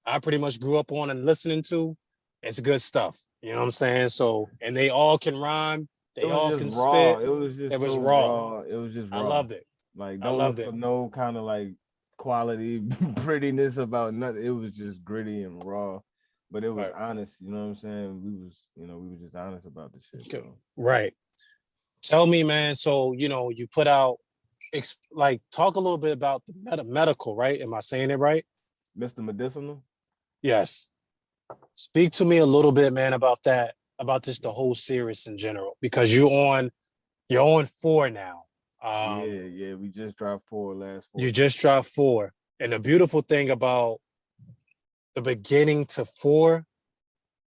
I pretty much grew up on and listening to, it's good stuff. You know what I'm saying? So, and they all can rhyme,
It
they
was
all
just
can
raw.
spit.
It was
It
just
was
so
raw.
raw. It was just
I
raw.
loved it.
Like,
I
don't look
loved
for
it.
no kind of like quality prettiness about nothing. It was just gritty and raw, but it was
Right.
honest. You know what I'm saying? We were just honest about the shit, bro.
Right. Tell me, man. So, you put out, like, talk a little bit about the medical, right? Am I saying it right?
Mr. Medicinal.
Yes. Speak to me a little bit, man, about that, about just the whole series in general, because you're on 4 now.
Yeah. We just dropped 4 last
You
4.
just dropped 4. And the beautiful thing about the beginning to 4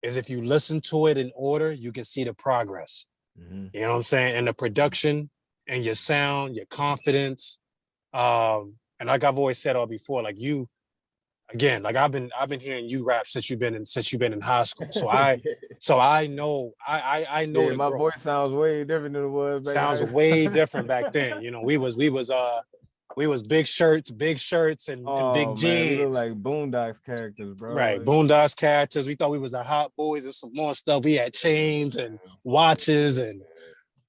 is if you listen to it in order, you can see the progress.
Mm-hmm.
You know what I'm saying? And the production and your sound, your confidence. And like I've always said all before, like you, again, like I've been hearing you rap since you've been in high school. So I
Yeah.
so I know I know
Yeah,
the
my
growth.
voice sounds way different than it was back in
Sounds
high
way
school.
different back then. We was big shirts and
Oh
big
man, we look
jeans.
like Boondocks characters, bro.
Right. Boondocks characters. We thought we was the hot boys and some more stuff. We had chains and watches and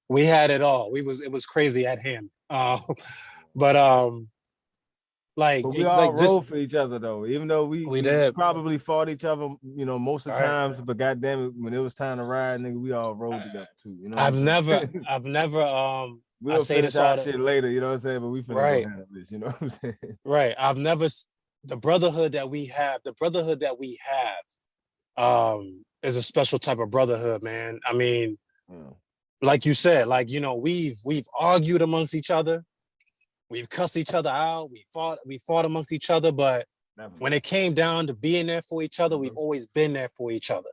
we had it all. It was crazy at him. But like
But we all
just
rode for each other though, even though we
we
we
did.
probably fought each other, most of
All
the
right.
times. But goddamn it, when it was time to ride, nigga, we all rode together too. You know what
I've
I'm
never
saying?
I've never I
We'll
say
finish
this
our
all the
shit later. You know what I'm saying? But we finna go
right,
handle this. You know what I'm saying?
right. I've never the brotherhood that we have, is a special type of brotherhood, man. I mean,
Yeah.
like you said, like we've argued amongst each other, we've cussed each other out, we fought amongst each other, but when
Definitely.
it came down to being there for each other, we've
Mhm.
always been there for each other.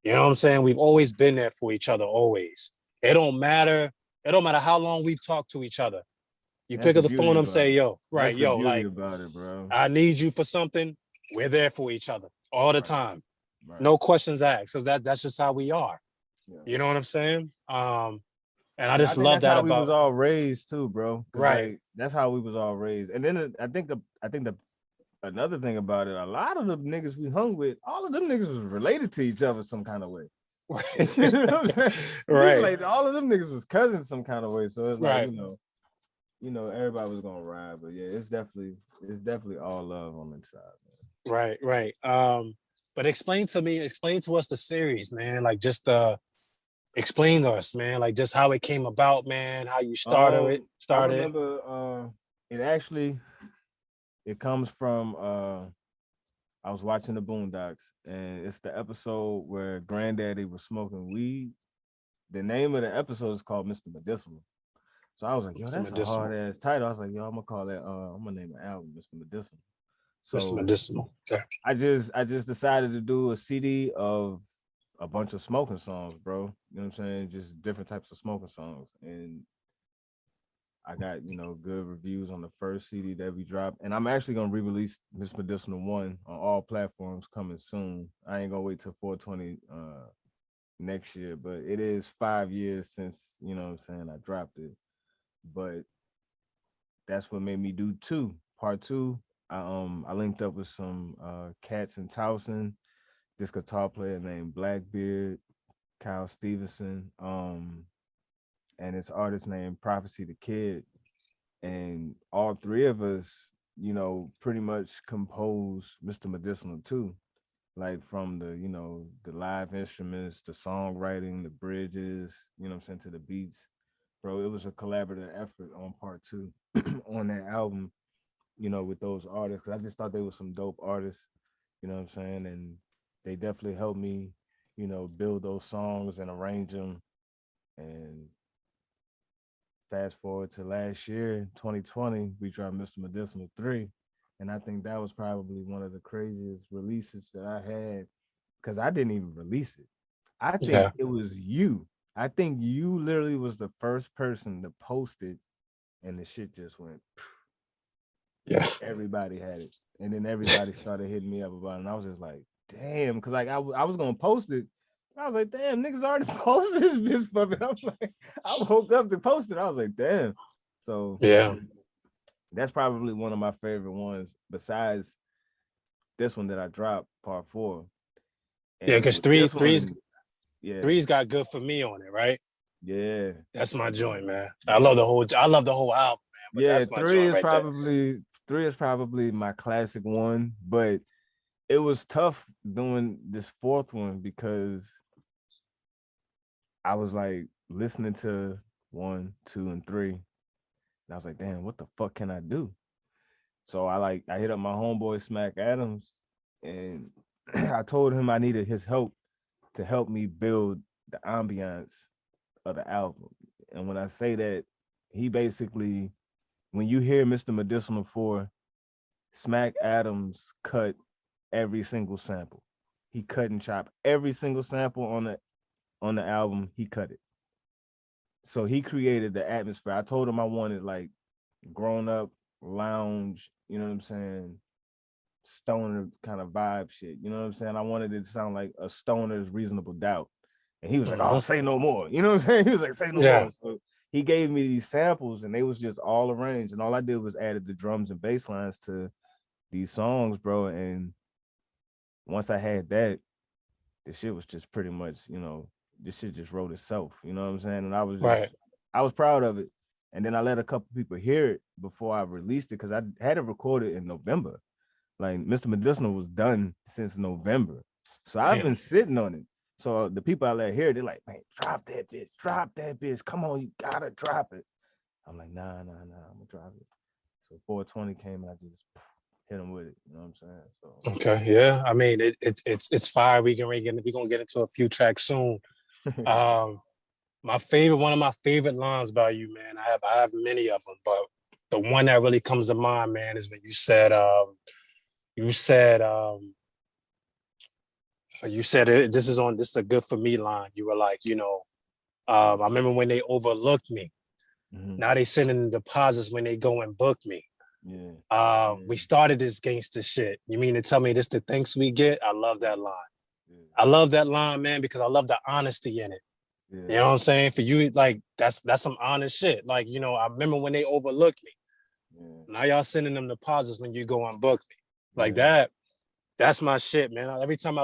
You know what I'm saying? We've always been there for each other, always. It don't matter. It don't matter how long we've talked to each other. You
That's
pick
the
up the
beauty
phone and
about
say,
it.
yo,
That's
right,
the
yo,
beauty
like,
about it, bro.
I need you for something. We're there for each other all the
Right.
time.
Right.
No questions asked. Because that's just how we are.
Yeah.
You know what I'm saying? And I
And I
just
think
love
that's
that
how we was
about
all raised too, bro. Cause
right.
like that's how we was all raised. And then I think the another thing about it, a lot of the niggas we hung with, all of them niggas was related to each other some kind of way. You know what I'm saying? This
Right.
like all of them niggas was cousins some kind of way. So it's like,
Right.
everybody was gonna ride. But yeah, it's definitely all love on the inside, man.
Right. Right. But explain to us the series, man. Like just explain to us, man, like just how it came about, man, how you
I
started.
remember it actually it comes from I was watching the Boondocks, and it's the episode where Granddaddy was smoking weed. The name of the episode is called Mr. Medicinal. So I was like, yo,
Mr.
that's a hard
Medicinal.
ass title. I was like, yo, I'm gonna call that. I'm gonna name the album Mr. Medicinal.
Mr.
So
Medicinal. Okay.
I just decided to do a CD of a bunch of smoking songs, bro. You know what I'm saying? Just different types of smoking songs, and I got good reviews on the first CD that we dropped, and I'm actually gonna re-release Miss Medicinal 1 on all platforms coming soon. I ain't gonna wait till 420 next year, but it is 5 years since what I'm saying I dropped it. But that's what made me do part two. I linked up with some cats in Towson, this guitar player named Blackbeard, Kyle Stevenson, and this artist named Prophecy the Kid, and all three of us, pretty much compose Mr. Medicinal too. Like from the live instruments, the songwriting, the bridges, what I'm saying, to the beats. Bro, it was a collaborative effort on part two on that album, with those artists. 'Cause I just thought they were some dope artists, you know what I'm saying? And they definitely helped me, build those songs and arrange them. And fast forward to last year, 2020, we dropped Mr. Medicinal 3. And I think that was probably one of the craziest releases that I had because I didn't even release it. I think
Yeah.
it was you. I think you literally was the first person to post it, and the shit just went,
Yeah.
everybody had it. And then everybody started hitting me up about it. And I was just like, damn, because like I was going to post it, I was like, damn, niggas already posted this bitch for me. I'm like, I woke up to post it. I was like, damn. So
Yeah.
that's probably one of my favorite ones besides this one that I dropped, part 4.
Yeah,
And
because
with this
three's
one, yeah,
three's got good for me on it, right?
yeah,
That's my joint, man. I
yeah.
love the whole album, man, but
Yeah,
that's my joint right there.
three is probably my classic one, but it was tough doing this fourth one because I was like listening to 1, 2, and 3. And I was like, damn, what the fuck can I do? So I hit up my homeboy Smack Adams and I told him I needed his help to help me build the ambiance of the album. And when I say that, he basically, when you hear Mr. Medicinal 4, Smack Adams cut every single sample. He cut and chopped every single sample on the album. He cut it. So he created the atmosphere. I told him I wanted like grown up lounge, you know what I'm saying? Stoner kind of vibe shit. You know what I'm saying? I wanted it to sound like a stoner's reasonable doubt. And he was like, oh, say no more. You know what I'm saying? He was like, say no more. So he gave me these samples and they was just all arranged. And all I did was added the drums and bass lines to these songs, bro. And once I had that, the shit was just pretty much, this shit just wrote itself. You know what I'm saying? And I was proud of it. And then I let a couple people hear it before I released it because I had it recorded in November. Like Mr. Medicinal was done since November. So I've been sitting on it. So the people I let hear, they're like, man, drop that bitch. Come on, you gotta drop it. I'm like, nah, I'm gonna drop it. So 420 came and I just hit him with it. You know what I'm saying? So
Okay, yeah. I mean, it's fire. We're gonna get into a few tracks soon. One of my favorite lines by you, man. I have many of them, but the one that really comes to mind, man, is when you said this is a good for me line. You were like, I remember when they overlooked me. Mm-hmm. Now they sending deposits when they go and book me. Yeah. We started this gangster shit. You mean to tell me this the thanks we get? I love that line. Yeah. I love that line, man, because I love the honesty in it. Yeah. You know what I'm saying? For you, like that's some honest shit. Like, I remember when they overlooked me. Yeah. Now y'all sending them deposits when you go and book me. Like that. That's my shit, man. Every time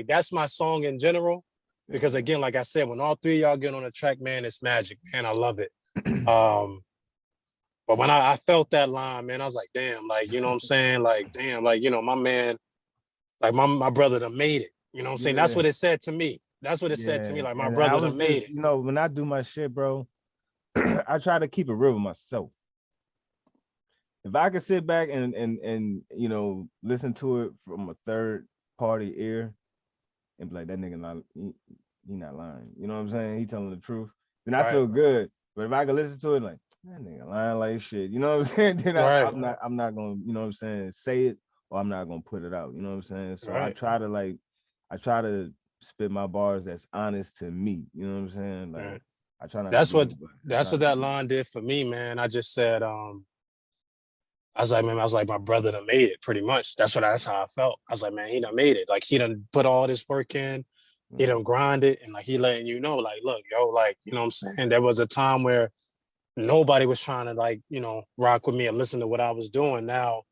that's my song in general. Because again, like I said, when all three of y'all get on the track, man, it's magic, man. I love it. But when I felt that line, man, I was like, damn, like, you know what I'm saying? Like, damn, like, my man, like my brother done made it. You know what I'm saying? That's what it said to me. That's what it said to me. Like, my brother done made it.
When I do my shit, bro, I try to keep it real with myself. If I could sit back and listen to it from a third party ear and be like, that nigga he not lying. You know what I'm saying? He telling the truth. Then I feel good. But if I could listen to it like, that nigga lying like shit, you know what I'm saying? Then I'm not gonna, you know what I'm saying, say it, or I'm not gonna put it out. You know what I'm saying? So I try to spit my bars that's honest to me. You know what I'm saying? Like I try not
that's what that line did for me, man. I just said, I was like, my brother done made it pretty much. That's how I felt. I was like, man, he done made it. Like he done put all this work in, he done grind it, and like he letting you know, like, look, yo, like, you know what I'm saying? There was a time where nobody was trying to like, rock with me and listen to what I was doing. Now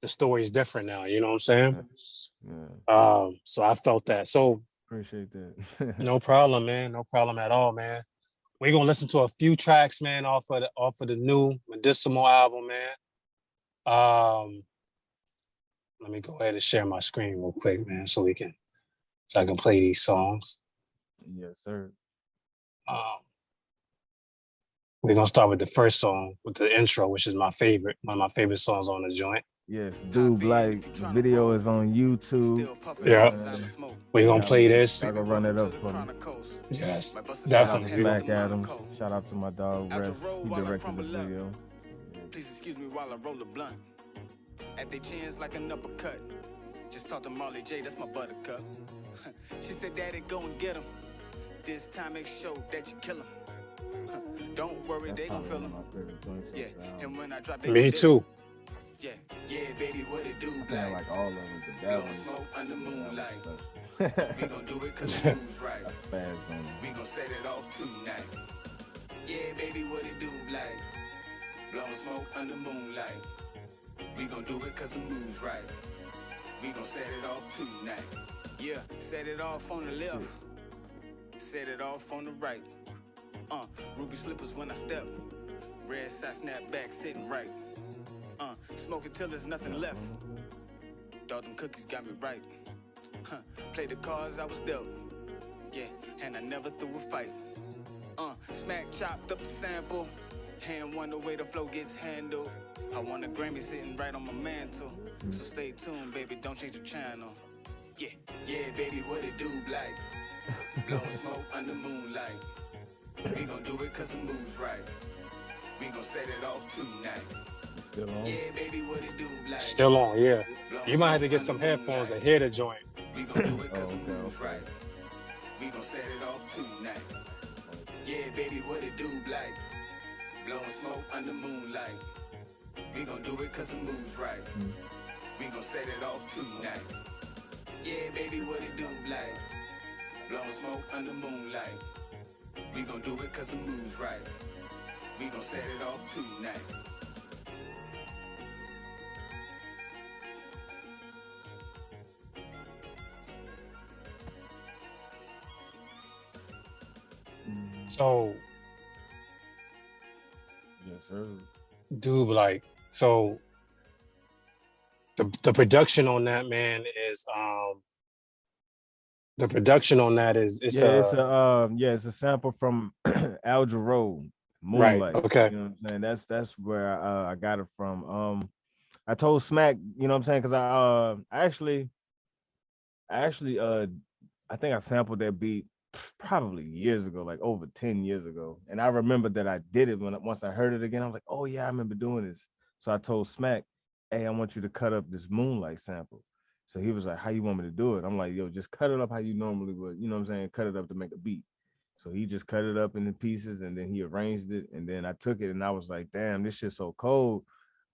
the story's different now, you know what I'm saying? Yeah. So I felt that. So
appreciate that.
No problem, man. No problem at all, man. We're gonna listen to a few tracks, man, off of the new Medicinal album, man. Let me go ahead and share my screen real quick, man, so I can play these songs.
Yes, sir.
We're gonna start with the first song, with the intro, which is one of my favorite songs on the joint.
Yes, dude, like the video is on YouTube.
Yeah, we're gonna play this.
I'm gonna run it up for me.
Yes, definitely.
Smack Adams. Shout out to my dog Rest. He directed the video.
Please excuse me while I roll a blunt. At their chins like an uppercut. Just talked to Marley J, that's my buttercup. She said, Daddy, go and get him. This time make sure that you kill him. Don't worry, they gon' feel him. Yeah, and when I drop it,
me too.
Yeah, baby, what it do?
I like all of them. The devil.
Smoke under moonlight. We gon' do it cause the moves right.
I spazzed on
We gon' set it off tonight. Yeah, baby, what it do like? Blowing smoke under moonlight. We gon' do it cause the moves right. We gon' set it off tonight. Yeah, set it off on the left. Set it off on the right. Ruby slippers when I step. Red side snap back, sitting right. Smoking till there's nothing left. Thought them cookies got me right. Play the cards I was dealt. Yeah, and I never threw a fight. Smack chopped up the sample. Hand one the way the flow gets handled. I want a Grammy sitting right on my mantle. So stay tuned, baby, don't change the channel. Yeah, baby, what it do like? Blowing smoke under moonlight. We gon' do it cause the moves right. We gon' set it off tonight.
It's still on?
Yeah, baby, what it do like?
Still on, yeah. You might have to get some headphones to hear the joint.
We gon' do it cause the moves right. We gon' set it off tonight. Yeah, baby, what it do like? Blowing smoke under moonlight. We gon' do it cause the moves right. We gon' set it off tonight. Yeah, baby, what it do like? Blowing smoke under moonlight. We gon' do it cause the moves right. We gon' set it off tonight.
So,
Yes, sir.
dude, like, so the production on that, man, is the production on that is it's
a sample from Al Jarreau,
right.
Moonlight.
Okay.
You know what I'm saying? That's where I got it from. I told Smack, you know what I'm saying, because I think I sampled that beat probably years ago, like over 10 years ago. And I remember that I did it once I heard it again. I was like, oh yeah, I remember doing this. So I told Smack, hey, I want you to cut up this Moonlight sample. So he was like, how you want me to do it? I'm like, yo, just cut it up how you normally would, you know what I'm saying? Cut it up to make a beat. So he just cut it up into pieces and then he arranged it. And then I took it and I was like, damn, this shit's so cold.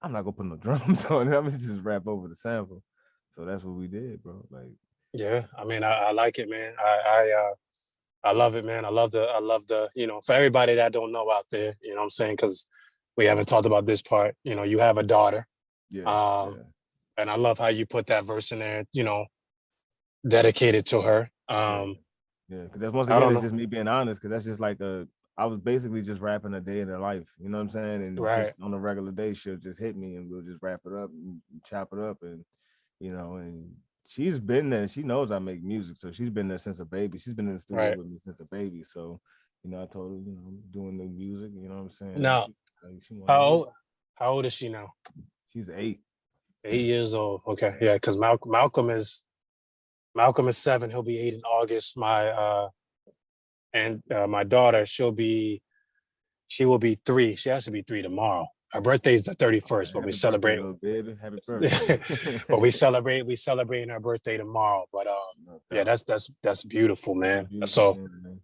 I'm not gonna put no drums on it. I'm gonna just rap over the sample. So that's what we did, bro. Like,
Yeah, I mean, I like it, man. I love it, man. I love the, you know, for everybody that don't know out there, you know what I'm saying? Because we haven't talked about this part. You know, you have a daughter.
yeah.
And I love how you put that verse in there, you know, dedicated to her.
Yeah, because that's once
I
again,
don't
it's
know.
just me being honest, because that's just like I was basically just rapping a day in her life, you know what I'm saying? And
Right.
just on a regular day, she'll just hit me and we'll just wrap it up and chop it up. And, you know, and she's been there. She knows I make music. So she's been there since a baby. She's been in the studio
Right.
with me since a baby. So, you know, I told her, you know, doing the music, you know what I'm saying?
Now,
She wanted
how old is she now?
She's 8.
8 years old. Okay. Yeah, because Malcolm is 7. He'll be 8 in August. My daughter, she will be 3. She has to be 3 tomorrow. Her birthday's the 31st, but
Happy
we celebrate.
birthday, little baby. Happy birthday.
But we celebrating her birthday tomorrow. But yeah, that's beautiful, man. So
Man.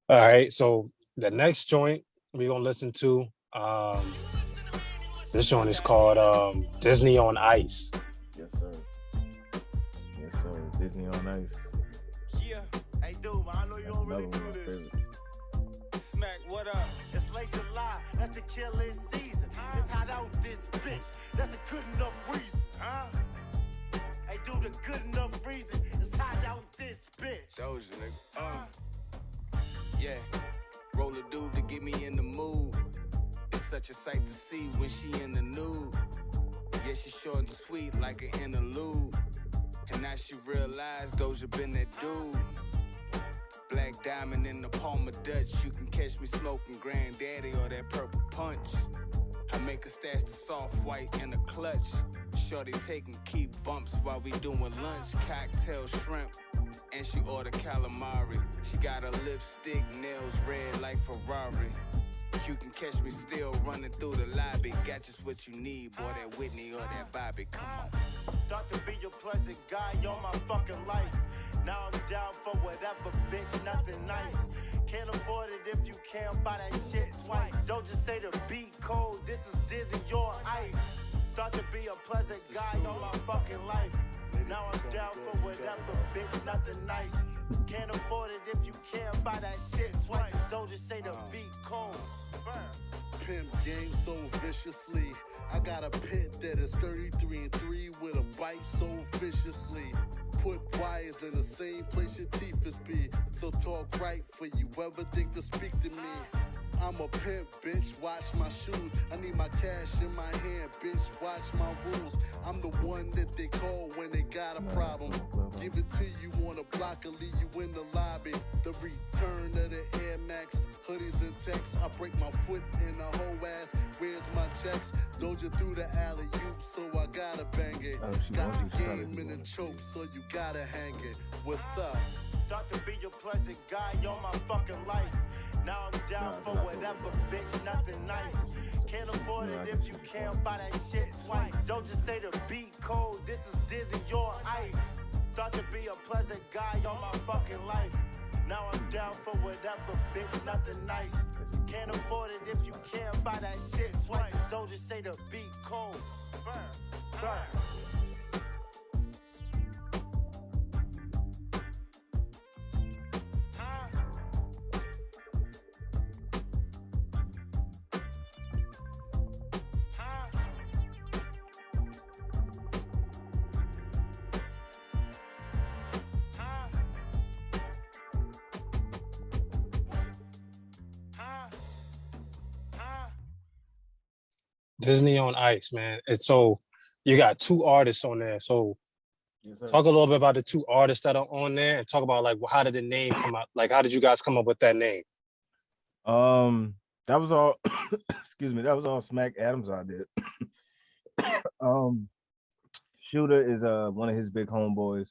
all right, so the next joint we're gonna listen to, this joint is called Disney on Ice.
Yes, sir. Yes, sir. Disney on Ice.
Yeah, hey dude, I know you don't really do this. Smack, what up?
It's late July, that's the killing season. It's hot out this bitch, that's a good enough reason, huh? Hey dude, a good enough reason. It's hot out this bitch.
Dosha, nigga. Yeah, roll a dude to get me in the mood. It's such a sight to see when she in the nude. Yeah, she short and sweet like an interlude. And now she realized Dosha been that dude. Black diamond in the palm of Dutch. You can catch me smoking granddaddy or that purple punch. I make her stash the soft white in a clutch. Shorty taking key bumps while we doing lunch. Cocktail shrimp, and she order calamari. She got her lipstick, nails red like Ferrari. You can catch me still running through the lobby. Got just what you need, boy, that Whitney or that Bobby. Come on.
Thought to be a pleasant guy all my fucking life. Now I'm down for whatever, bitch, nothing nice. Can't afford it if you can't buy that shit twice. Don't just say the beat cold, this is Disney on Ice. Thought to be a pleasant guy all my fucking life. Now I'm down for whatever, bitch, nothing nice. Can't afford it if you can't buy that shit twice. Don't just say the beat cold.
Pimp game so viciously. I got a pit that is 33-3 with a bite so viciously. Put wires in the same place your teeth is be. So talk right for you ever think to speak to me. I'm a pimp, bitch, watch my shoes. I need my cash in my hand, bitch, watch my rules. I'm the one that they call when they got a problem. Give it to you on a block and leave you in the lobby. The return of the Air Max, hoodies and texts. I break my foot in the whole ass. Where's my checks? Doja through the alley-oop, so I gotta bang it. Got the game in the choke, so you gotta hang it. What's up?
Thought to be your pleasant guy all my fucking life. Now I'm down for whatever, bitch, nothing nice. Can't afford it if you can't buy that shit twice. Don't just say the beat cold, this is Disney, your ice. Thought to be a pleasant guy all my fucking life. Now I'm down for whatever, bitch, nothing nice. Can't afford it if you can't buy that shit twice. Don't just say the beat cold. Burn, burn.
Disney on Ice, man. It's so you got two artists on there. So
Yes, sir.
talk a little bit about the two artists that are on there and talk about like how did the name come out? Like how did you guys come up with that name?
That was all excuse me, that was all Smack Adams I did. Shooter is one of his big homeboys.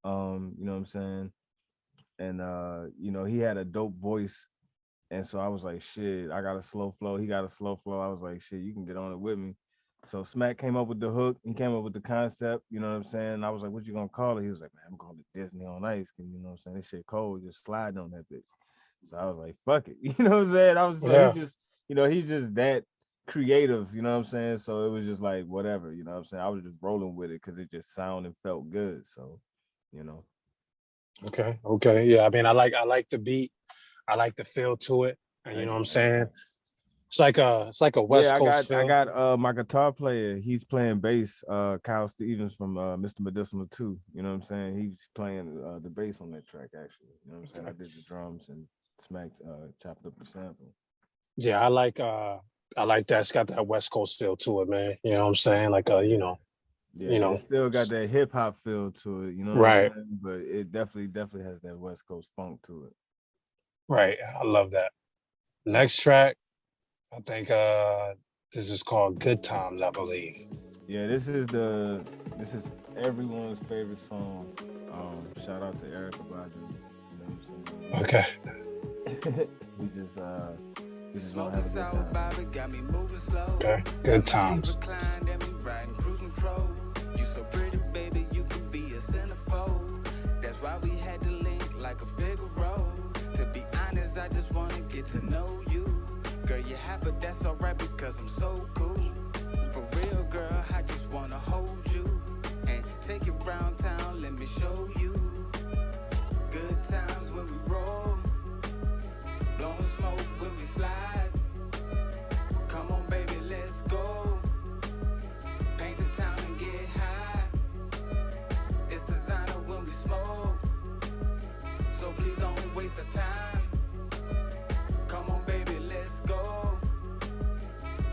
You know what I'm saying? And you know, he had a dope voice. And so I was like, shit, I got a slow flow. He got a slow flow. I was like, shit, you can get on it with me. So Smack came up with the hook. He came up with the concept. You know what I'm saying? I was like, what you gonna call it? He was like, man, I'm calling it Disney on Ice. You know what I'm saying? This shit cold, just sliding on that bitch. So I was like, fuck it. You know what I'm saying? I was so he just, you know, he's just that creative, you know what I'm saying? So it was just like whatever, you know what I'm saying? I was just rolling with it because it just sounded and felt good. So, you know.
Okay. Yeah. I mean, I like the beat. I like the feel to it. And you know what I'm saying? It's like a West Coast feel.
I got my guitar player. He's playing bass. Kyle Stevens from Mr. Medicinal 2. You know what I'm saying? He's playing the bass on that track actually. You know what I'm saying? I did the drums and Smack's chopped up the sample.
Yeah, I like that. It's got that West Coast feel to it, man. You know what I'm saying? Like you know.
Yeah,
you know,
it still got that hip hop feel to it, you know,
right?
What I'm saying? But it definitely has that West Coast funk to it.
Right, I love that. Next track, I think this is called "Good Times," I believe.
Yeah, this is everyone's favorite song. Shout out to Eric Abadu. You know what I'm saying?
Okay.
We just gonna have a good time.
Okay, good times.
You so pretty, baby, you could be a centerfold. That's why we had to link like a Figaro. To be honest, I just wanna get to know you. Girl, you're hot, but that's alright because I'm so cool. For real, girl, I just wanna hold you and take you round town, let me show you. Good times when we roll, blowing smoke when we slide. Come on, baby, let's go. Paint the town and get high. It's designer when we smoke, so please don't waste the time. Come on, baby, let's go.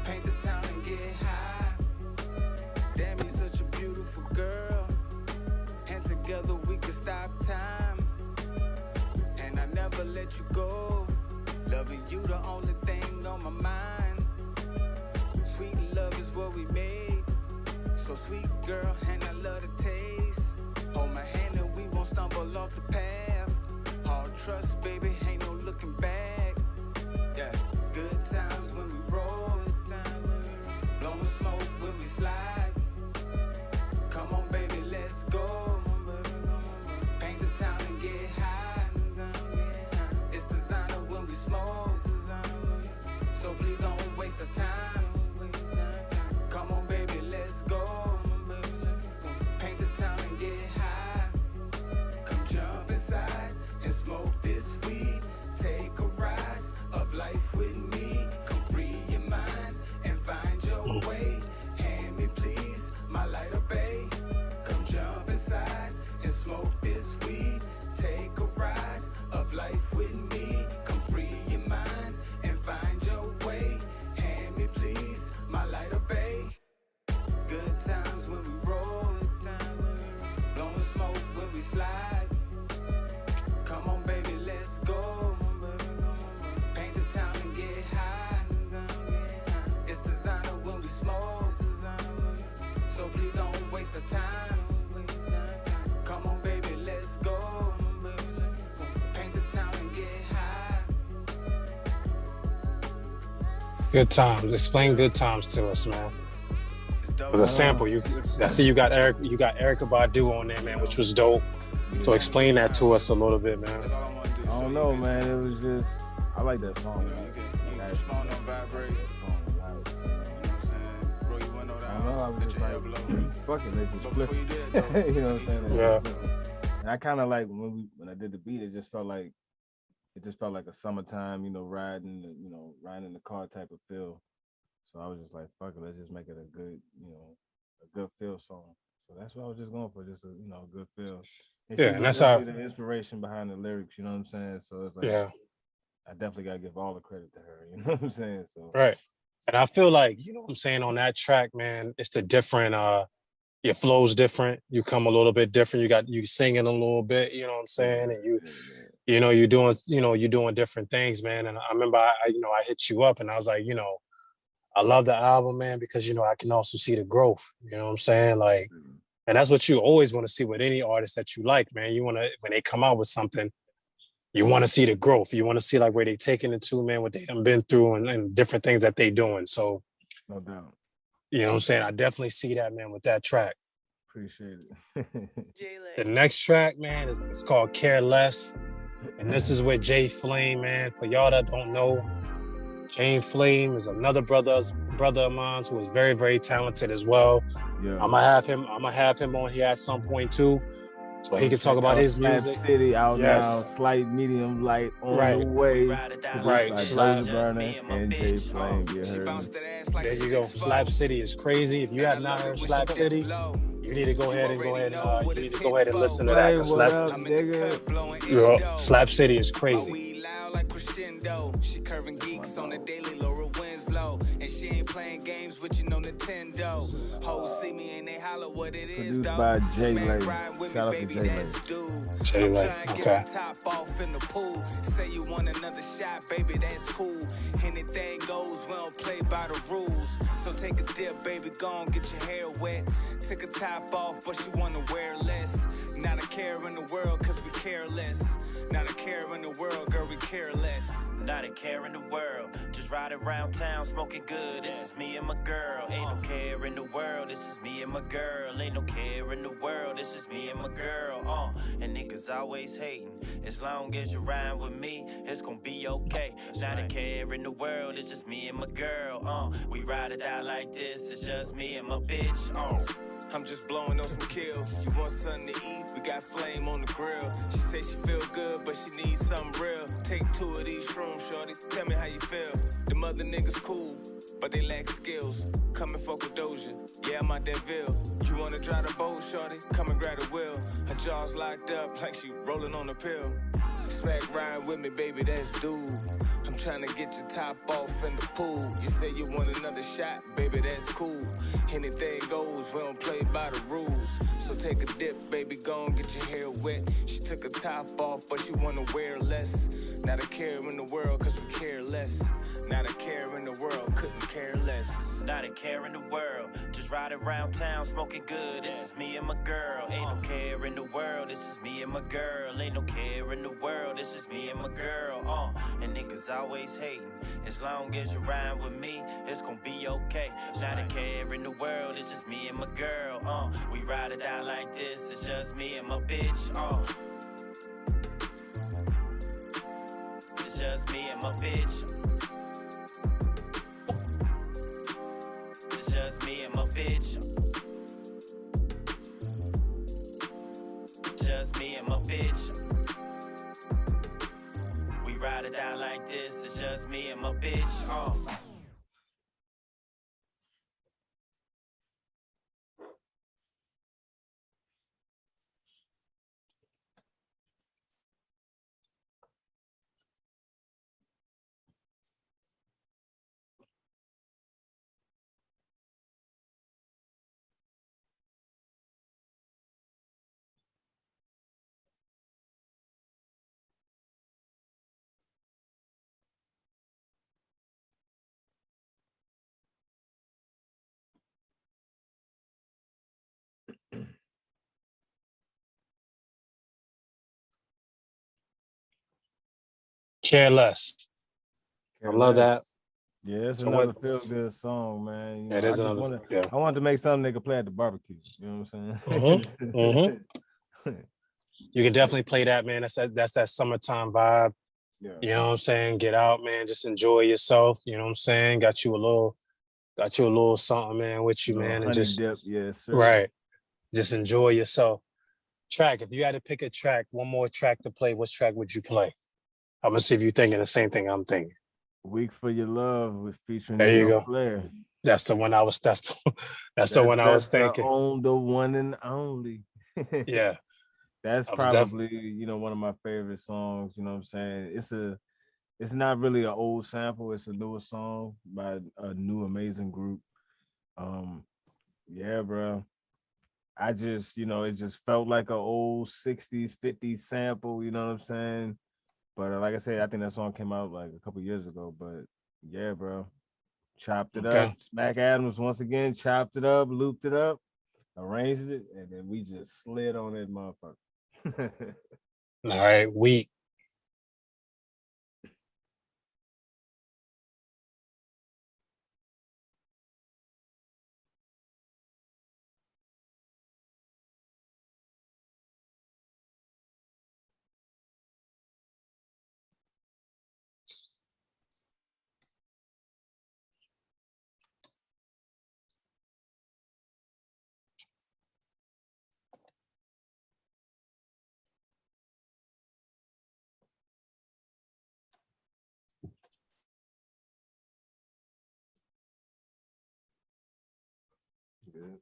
Paint the town and get high. Damn, you're such a beautiful girl, and together we can stop time. And I never let you go. Loving you the only thing on my mind. Sweet love is what we made. So sweet, girl, and I love the taste. Hold my hand and we won't stumble off the path. All trust, baby, ain't no looking back. Yeah, good times when we roll. Blowing smoke when we slide. Come on, baby, let's go. Paint the town and get high. It's designer when we smoke, so please don't waste the time. Come on, baby, let's go.
Good times. Explain good times to us, man. It was a sample. I see you got Erykah Badu on there, man, which was dope. So explain that to us a little bit, man.
I don't know, man. It was just, I like that song.
Phone don't vibrate. Bro, you went over
I don't know, I was just like, fuck it, let's just flip it. You know what I'm saying?
Yeah.
And I kind of like when I did the beat, it just felt like a summertime, riding in the car type of feel. So I was just like, fuck it, let's just make it a good feel song. So that's what I was just going for, just a good feel. And
Yeah,
she
and
was
that's how
definitely the inspiration behind the lyrics, you know what I'm saying? So it's like,
yeah,
I definitely gotta give all the credit to her, you know what I'm saying? So
right. And I feel like, what I'm saying, on that track, man, it's the different your flow's different. You come a little bit different. You singing a little bit, you know what I'm saying? And you're doing different things, man. And I remember I hit you up and I was like, I love the album, man, because I can also see the growth. You know what I'm saying? Like, and that's what you always want to see with any artist that you like, man. You want to, when they come out with something, you want to see the growth. You want to see like where they taking it to, man, what they done been through and different things that they doing. So,
no doubt.
you know what I'm saying? I definitely see that, man, with that track.
Appreciate it.
The next track, man, it's called Care Less. And this is with Jay Flame, man. For y'all that don't know, Jay Flame is another brother of mine who is very, very talented as well.
Yeah.
I'm gonna have him on here at some point too, so he can talk about his
Slap
music.
City out
Yes.
now, slight medium light on
Right.
the way.
Right.
By
Slap.
Burna and Jay Flame. You heard me.
There you go. Slap City is crazy. If you have not heard Slap City, you need to go ahead and listen to that. Slap City is crazy.
She curving geeks on the daily, Laura Winslow, and she ain't playing games with you, no Nintendo. Hoes see me and they holler what it is,
produced by Jay Lay. Shout out to Jay Lay.
Jay Lay, okay.
Top off in the pool. Say you want another shot, baby, that's cool. Anything goes, we don't play by the rules. So take a dip, baby, go on, get your hair wet. Take a top off, but she wanna wear less. Not a care in the world, cause we care less. Not a care in the world, girl, we care less.
Not a care in the world, just ride around town smoking good. This is me and my girl. Ain't no care in the world, this is me and my girl. Ain't no care in the world, this is me and my girl. And niggas always hating. As long as you ride with me, it's gonna be okay. Not a care in the world, it's just me and my girl. We ride it out like this, it's just me and my bitch.
I'm just blowing on some kills. You want something to eat? We got flame on the grill. She say she feel good, but she needs something real. Take 2 of these shrooms, shorty. Tell me how you feel. Them other niggas cool, but they lack skills. Come and fuck with Dosha. Yeah, I'm out that Ville. You wanna drive the boat, shorty? Come and grab the wheel. Her jaw's locked up like she rolling on a pill. Swag riding with me, baby, that's dude. I'm trying to get your top off in the pool. You say you want another shot, baby, that's cool. Anything goes, we don't play by the rules. So take a dip, baby, go and get your hair wet. She took her top off, but she wanna wear less. Not a care in the world, cause we care less. Not a care in the world, couldn't care less.
Not a care in the world, just ride around town smoking good. This is me and my girl. Ain't no care in the world, this is me and my girl. Ain't no care in the world, this is me and my girl. And niggas always hating. As long as you ride with me, it's gonna be okay. Not a care in the world, it's just me and my girl. We ride it out like this, it's just me and my bitch. It's just me and my bitch. It's just me and my bitch. Just me and my bitch. We ride it out like this. It's just me and my bitch.
Care Less. I love that.
Yeah, it's
So
another
what?
feel good song, man. You
It
know,
is another. Yeah.
I wanted to make something they could play at the barbecue. You know what I'm
Mm-hmm. Mm-hmm.
saying?
You can definitely play that, man. That's that summertime vibe.
Yeah.
You know what I'm saying? Get out, man. Just enjoy yourself. You know what I'm saying? Got you a little something, man, with you,
Little
man, and
honey
just
dip, yes, sir.
right. Just enjoy yourself. Track. If you had to pick a track, one more track to play, which track would you play? I'm gonna see if you're thinking the same thing I'm thinking.
Weak for Your Love with featuring
There
New
you
York
go.
Flair.
That's the one I was. That's the one I was
That's
thinking.
the one and only.
Yeah,
That's
I was definitely.
probably, one of my favorite songs. You know what I'm saying? It's not really an old sample. It's a newer song by a new amazing group. Yeah, bro. I just, it just felt like an old 60s, 50s sample, you know what I'm saying? But like I said, I think that song came out like a couple years ago. But yeah, bro. Chopped it up.
Okay.
Smack Adams once again chopped it up, looped it up, arranged it, and then we just slid on that motherfucker.
All right. Weak.
Good.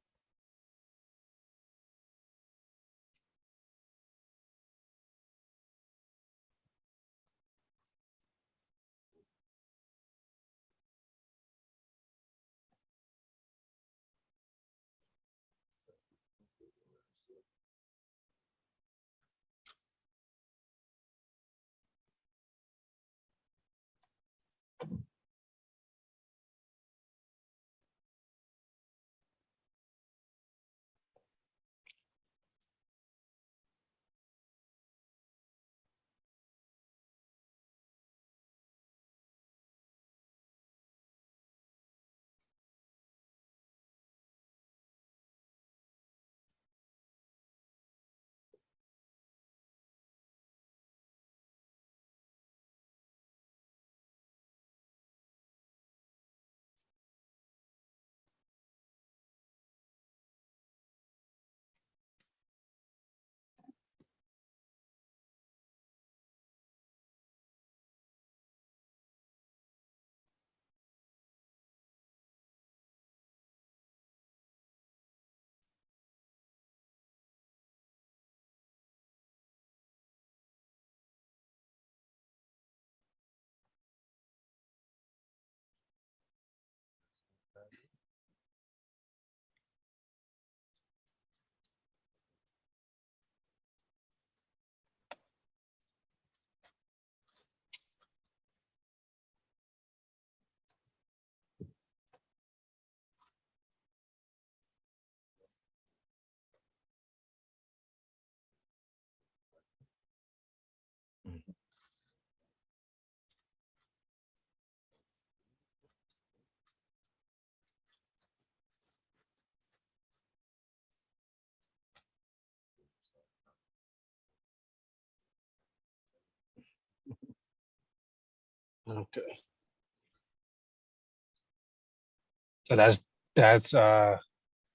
Okay. So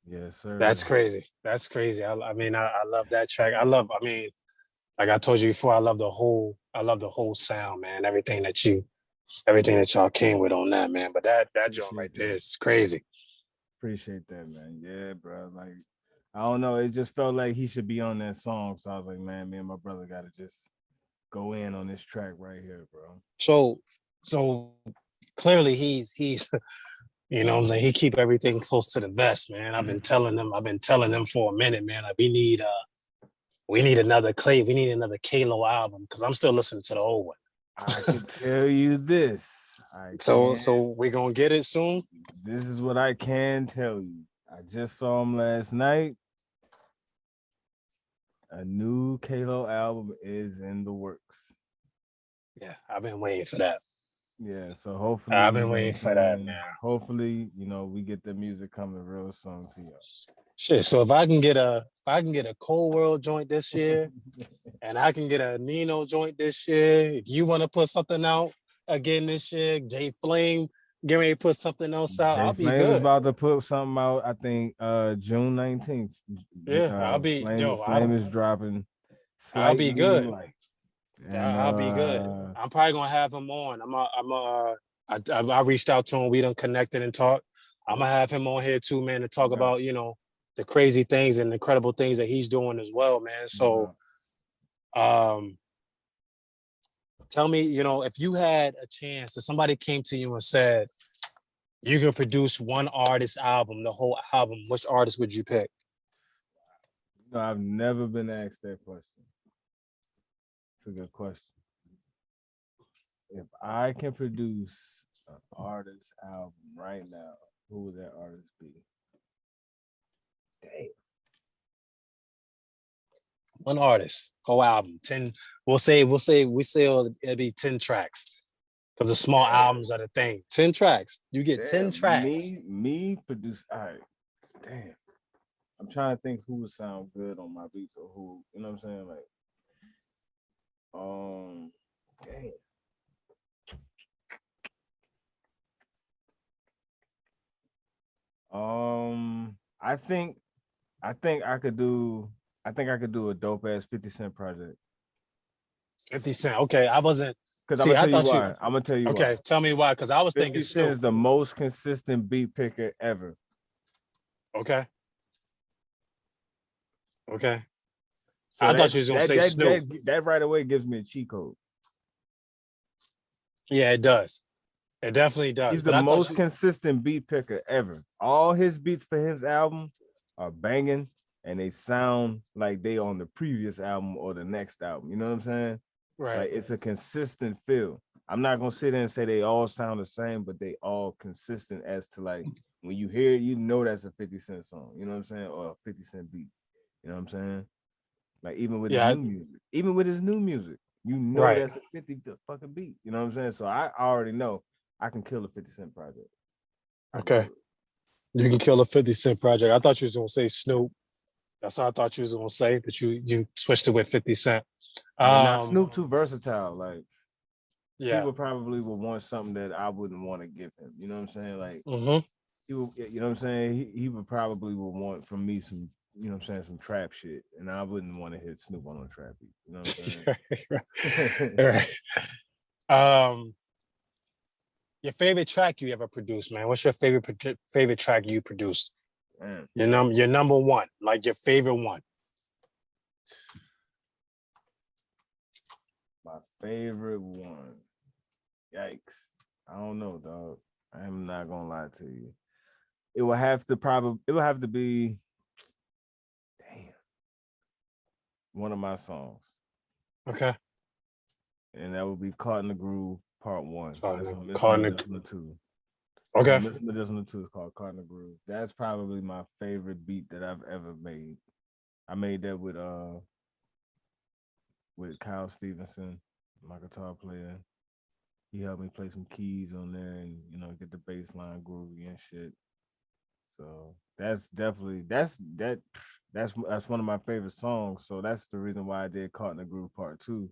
Yes, sir.
that's crazy. That's crazy. I mean, I love that track. I mean, like I told you before, I love the whole sound, man. Everything that y'all came with on that, man. But that joint right
Appreciate
there
that.
is crazy.
Appreciate that, man. Yeah, bro. Like, I don't know. It just felt like he should be on that song. So I was like, man, me and my brother got to just go in on this track right here, bro.
So clearly he's you know what I'm saying, he keep everything close to the vest, man. I've been telling them for a minute, man. Like we need another Kalo album because I'm still listening to the old one.
I can tell you this.
So we're gonna get it soon.
This is what I can tell you. I just saw him last night. A new Kalo album is in the works.
Yeah, I've been waiting for that.
Yeah, so hopefully,
I've
you
been
know what
waiting
I'm
for that,
saying?
man.
Hopefully, we get the music coming real soon to
Shit. So if I can get a Cold World joint this year,
y'all.
and I can get a Nino joint this year, if you want to put something out again this year, Jay Flame getting ready to put something else out,
Jay
I'll be
Flame is
good.
about to put something out, I think June 19th.
Yeah, I'll be
Flame is dropping
I'll be
Slightly
good.
Light. And
I'll be good. I'm probably gonna have him on. I reached out to him. We done connected and talked. I'm gonna have him on here too, man, to talk about the crazy things and incredible things that he's doing as well, man. So, tell me, if you had a chance, if somebody came to you and said you can produce one artist album, the whole album, which artist would you pick?
I've never been asked that question. It's a good question. If I can produce an artist album right now, who would that artist be? Damn.
One artist, whole album, 10. We'll say it'll be 10 tracks because the small albums are the thing. 10 tracks. You get 10 tracks.
Me produce. All right. Damn. I'm trying to think who would sound good on my beats or who, you know what I'm saying? Damn. I think I could do a dope ass 50 Cent project.
50 Cent. Okay, I wasn't.
Because
See,
I'm gonna tell you why.
Okay, tell me why. Because I was thinking
50 Cent is the most consistent beat picker ever.
Okay. Okay. So I thought you was gonna say Snoop.
That right away gives me a cheat code.
Yeah, it does. It definitely does.
He's the most consistent beat picker ever. All his beats for his album are banging, and they sound like they on the previous album or the next album. You know what I'm saying?
Right.
Like it's a consistent feel. I'm not gonna sit there and say they all sound the same, but they all consistent as to like when you hear it, you know that's a 50 Cent song. You know what I'm saying? Or a 50 Cent beat. You know what I'm saying? Like even with his new music, you know that's a 50 fucking beat. You know what I'm saying? So I already know I can kill a 50 Cent project.
Okay. You can kill a 50 Cent project. I thought you was gonna say Snoop. That's what I thought you was gonna say, but you switched it with 50 Cent.
Now Snoop too versatile. Like
yeah,
people probably would want something that I wouldn't want to give him. You know what I'm saying? Like he would, you know what I'm saying? He would probably would want from me some, you know what I'm saying, some trap shit. And I wouldn't want to hit Snoop on a trap beat. You know what I'm saying?
right. Your favorite track you ever produced, man? What's your favorite track you produced? Man. Your number one, like your favorite one.
My favorite one. Yikes. I don't know, dog. I'm not gonna lie to you. It would have to be one of my songs.
Okay.
And that would be Caught in the Groove Part 1.
Caught in the
Groove 2.
Okay.
Miss Medicinal 2 is called Caught in the Groove. That's probably my favorite beat that I've ever made. I made that with Kyle Stevenson, my guitar player. He helped me play some keys on there and get the bass line groovy and shit. So that's definitely that's one of my favorite songs. So that's the reason why I did Caught in the Groove Part 2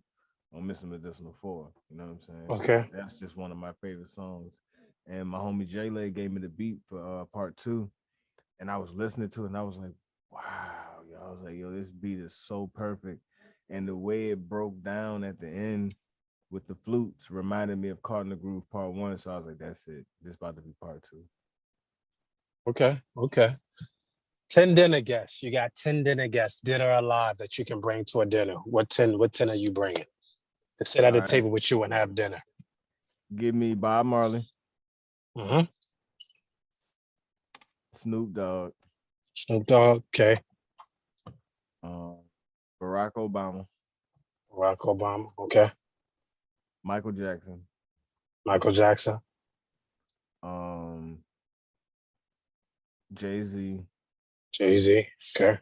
on Mr. Medicinal 4. You know what I'm saying?
Okay.
That's just one of my favorite songs. And my homie J-Lay gave me the beat for Part 2. And I was listening to it and I was like, wow, yo. I was like, yo, this beat is so perfect. And the way it broke down at the end with the flutes reminded me of Caught in the Groove Part 1. So I was like, that's it. This about to be Part 2.
Okay. 10 dinner guests. You got 10 dinner guests, dead or alive, that you can bring to a dinner. What 10 are you bringing to sit at the table with you and have dinner?
Give me Bob Marley.
Mm-hmm.
Snoop Dogg.
Okay.
Barack Obama.
Okay.
Michael Jackson. Jay-Z.
Okay.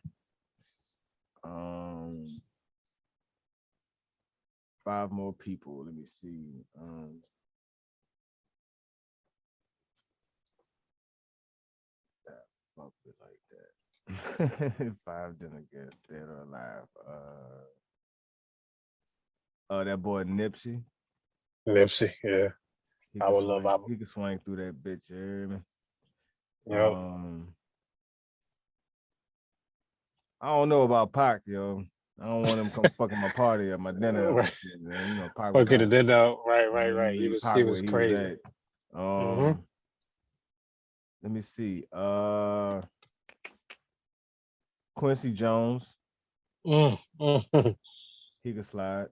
5 more people. Let me see. fuck with like that. If I didn't guess dead or alive. That boy Nipsey.
Nipsey, yeah. I would love Apple.
He could swing through that bitch, you hear me?
Yep.
I don't know about Pac, yo. I don't want him come fucking my party at my dinner.
Right.
Shit, man. You know, Pac
Fucking the dinner. Right. He was crazy.
Let me see. Quincy Jones. He could slide.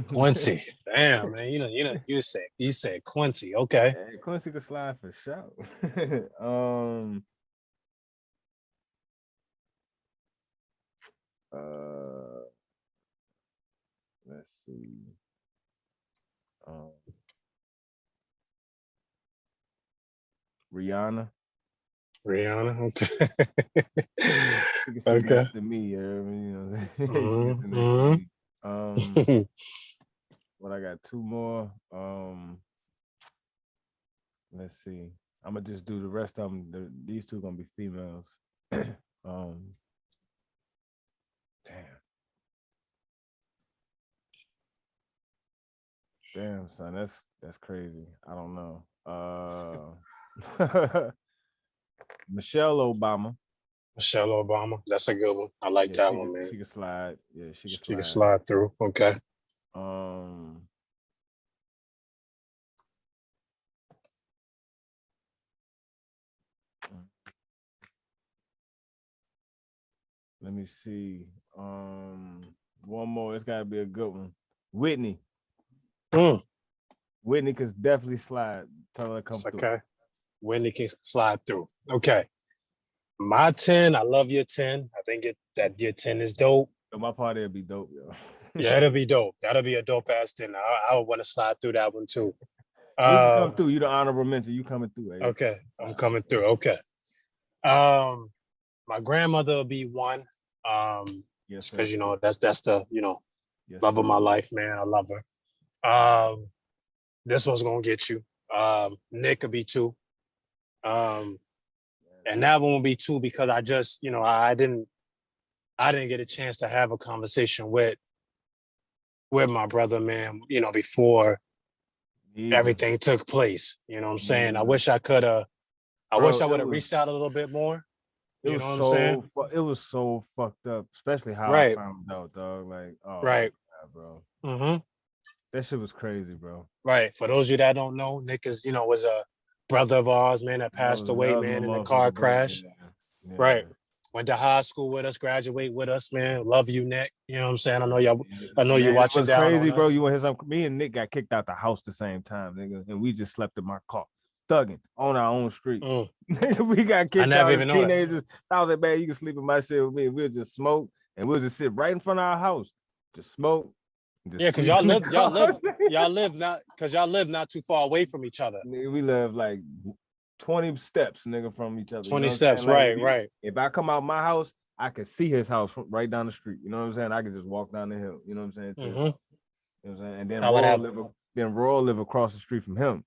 Quincy. Damn, man. You said Quincy. Okay.
Yeah, Quincy could slide for sure. Let's see. Rihanna.
Okay.
She can sit next to me, you know. She can sit next to me. But I got two more. Let's see. I'm gonna just do the rest of them. These two gonna be females. Damn, son, that's crazy. I don't know. Michelle Obama.
That's a good one. I like that one, man.
She can slide. Yeah, she
can slide through. Okay.
Let me see. One more. It's gotta be a good one. Whitney. Whitney can definitely slide. Tell her to come through.
Okay. Whitney can slide through. Okay. My 10, I love your 10. I think that your 10 is dope.
My party will be dope, yo.
Yeah, it'll be dope. That'll be a dope ass 10. I would want to slide through that one too.
You can come through. You the honorable mention. You coming through. Eh?
Okay. I'm coming through. Okay. My grandmother will be one. Yes, because that's the love of my life, man. I love her. This one's gonna get you. Nick could be two. And that one will be two because I just, I didn't get a chance to have a conversation with my brother, man, before everything took place. You know what I'm saying? I wish I would have reached out a little bit more.
It was so fucked up, especially how I found out, dog. Like, God, bro. That shit was crazy, bro.
Right. For those of you that don't know, Nick is, was a brother of ours, man, that passed away, man, in a car crash. Yeah. Right. Went to high school with us, graduate with us, man. Love you, Nick. You know what I'm saying? I know you watching down
crazy,
on
bro.
us.
You want to hear something? Me and Nick got kicked out the house the same time, nigga, and we just slept in my car, thugging on our own street. We got kicked out as teenagers. I was like, man, you can sleep in my shit with me. We'll just smoke and we'll just sit right in front of our house, just smoke.
Yeah, because y'all live not too far away from each other.
Nigga, we live like 20 steps, nigga, from each other.
20 steps, right.
If I come out my house, I could see his house from right down the street. You know what I'm saying? I could just walk down the hill. You know what I'm saying? You know what I'm saying? And then Royal live across the street from him.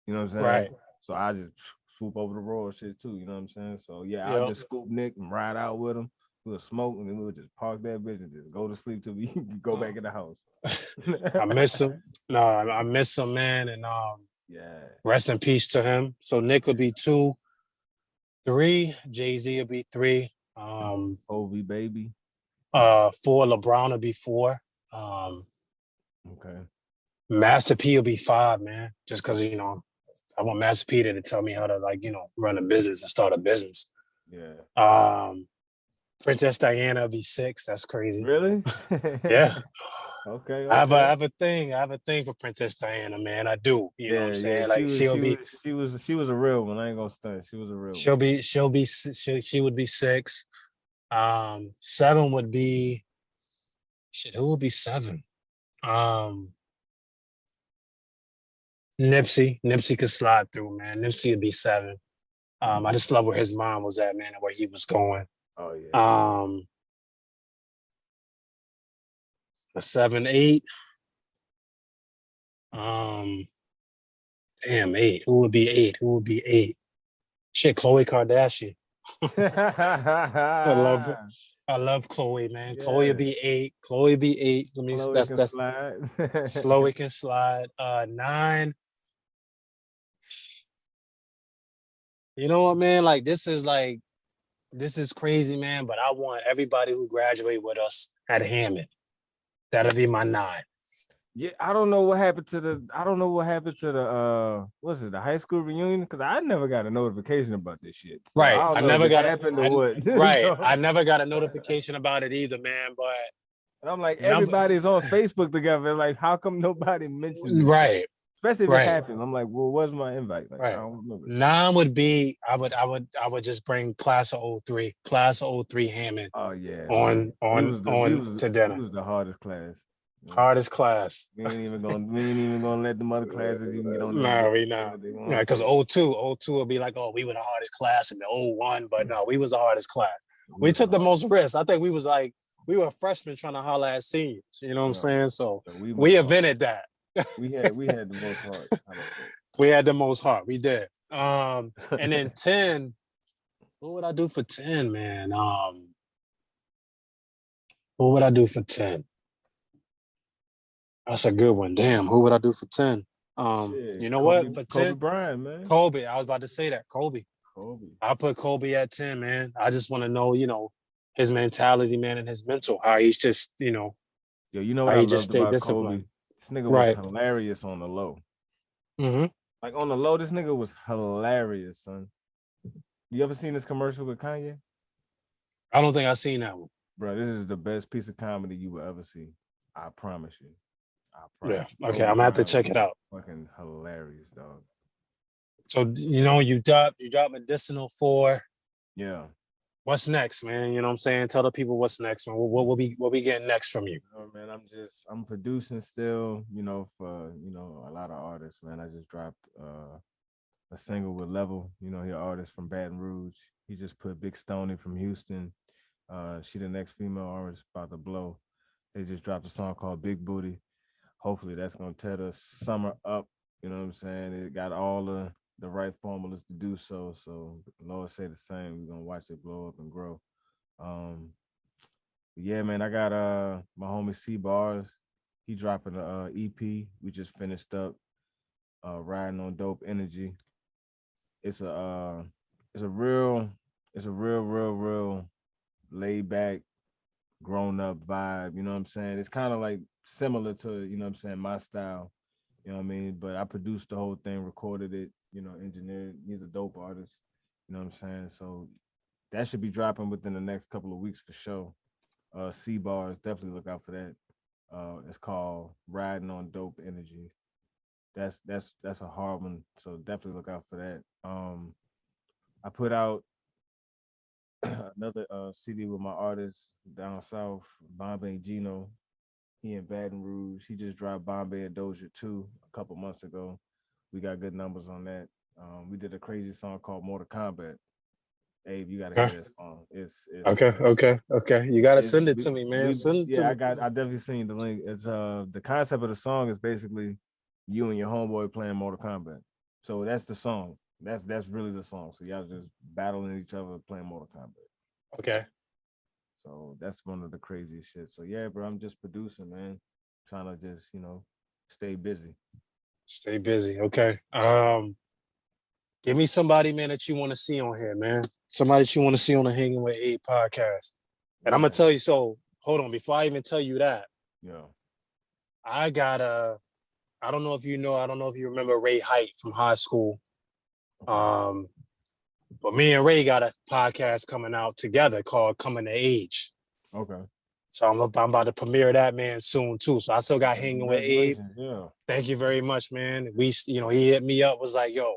You know what I'm saying?
Right.
So I just swoop over the Royal shit too. You know what I'm saying? So yeah, I'll just scoop Nick and ride out with him. We'll smoke and then we'll just park that bitch and just go to sleep till we go back in the house.
I miss him. No, I miss him, man. And rest in peace to him. So Nick will be 2, 3. Jay-Z will be 3.
Ovi baby.
4. LeBron will be 4.
Okay.
Master P will be 5, man. Just because I want Master P to tell me how to run a business and start a business.
Yeah.
Princess Diana will be 6. That's crazy.
Really?
Yeah.
Okay.
I have a thing for Princess Diana, man. I do. You know what I'm saying?
Yeah.
Like
she was a real one. I ain't gonna stunt. She was a real one.
She would be 6. 7 would be who would be 7? Nipsey could slide through, man. Nipsey would be 7. I just love where his mind was at, man, and where he was going.
Oh yeah.
A 7, 8. Damn, 8. Who would be 8? Shit, Khloe Kardashian. I love Chloe, man. Chloe will
Yeah.
be 8. Chloe be 8. Let me
Chloe can
that's
slide.
Chloe can slide. 9. You know what, man? This is crazy, man. But I want everybody who graduate with us at Hammond. That'll be my 9.
Yeah, I don't know what happened to the what's it, the high school reunion? Because I never got a notification about this shit. So
Right.
I
I
don't know if
never
it
got
happened or what.
right.
So,
I never got a notification about it either, man. But
and I'm like,
number
everybody's on Facebook together. Like, how come nobody mentioned this?
right,
Especially if it
right,
happened. I'm like, well, where's my invite? Like, I
right.
don't remember.
9 would be I would just bring class of 03, Hammond
Oh yeah,
on
man. We
to dinner.
was the hardest class. You know?
Hardest class.
We ain't even gonna let them other classes even get on this.
No, we
say
not.
what they
Yeah,
wanna
because
say.
02 will be like, oh, we were the hardest class in the 01, but no, we was the hardest class. We
was
took the
hard.
most risks. I think we were freshmen trying to holler at seniors. You know what I'm
Yeah.
saying? So
So we
we
hard.
invented that.
We had the most heart. How about that?
We had the most heart. We did. And then 10, what would I do for 10, man? What would I do for 10? That's a good one. Damn, who would I do for 10?
Shit,
You know
Kobe,
what? For 10,
Kobe Bryant, man.
Kobe. I was about to say that. Kobe.
Kobe.
I put Kobe at 10, man. I just want to know, his mentality, man, and his mental, how he's just,
Yo, you know
how
what I
he just
loved
stayed
about Kobe?
disciplined.
This nigga was
Right.
hilarious on the low.
Mm-hmm.
Like on the low, this nigga was hilarious, son. You ever seen this commercial with Kanye?
I don't think I've seen that one.
Bro, this is the best piece of comedy you will ever see. I promise you. I
Yeah.
promise.
Okay,
Kobe
I'm gonna have to
Bryant
check
was
it out.
Fucking hilarious, dog.
So, you dropped Medicinal 4.
Yeah.
What's next, man? You know what I'm saying? Tell the people what's next, man. What will we getting next from you?
Oh man, I'm producing still, for a lot of artists, man. I just dropped a single with Level, he an artist from Baton Rouge. He just put Big Stoney from Houston. She the next female artist about to blow. They just dropped a song called Big Booty. Hopefully that's gonna tear the summer up. You know what I'm saying? It got all the right formulas to do so. So Lord say the same. We're gonna watch it blow up and grow. Yeah, man, I got my homie C Bars. He dropping a EP. We just finished up riding on dope energy. It's a real laid back, grown up vibe. You know what I'm saying? It's kind of like similar to, my style. You know what I mean? But I produced the whole thing, recorded it, engineered. He's a dope artist. You know what I'm saying? So that should be dropping within the next couple of weeks for sure. C Bars, definitely look out for that. It's called Riding on Dope Energy. That's a hard one, so definitely look out for that. I put out another CD with my artist down south, Bombay Gino. He in Baton Rouge. He just dropped Bombay and Dosha 2 a couple months ago. We got good numbers on that. We did a crazy song called Mortal Kombat. Abe, you gotta hear that song. It's
Okay. You gotta send it to me, man.
I definitely seen the link. It's the concept of the song is basically you and your homeboy playing Mortal Kombat. So that's the song. That's really the song. So y'all just battling each other playing Mortal Kombat.
Okay.
So that's one of the craziest shit. So yeah, bro, I'm just producing, man. Trying to just, stay busy.
Stay busy. Okay. Give me somebody, man, that you want to see on here, man. Somebody that you want to see on the Hanging with Abe podcast. And I'm gonna tell you, so hold on, before I even tell you that,
yeah.
I don't know if you remember Ray Height from high school. Okay. But me and Ray got a podcast coming out together called Coming to Age.
Okay.
So I'm about to premiere that, man, soon too. So I still got Hanging with Abe.
Yeah.
Thank you very much, man. He hit me up, was like, yo,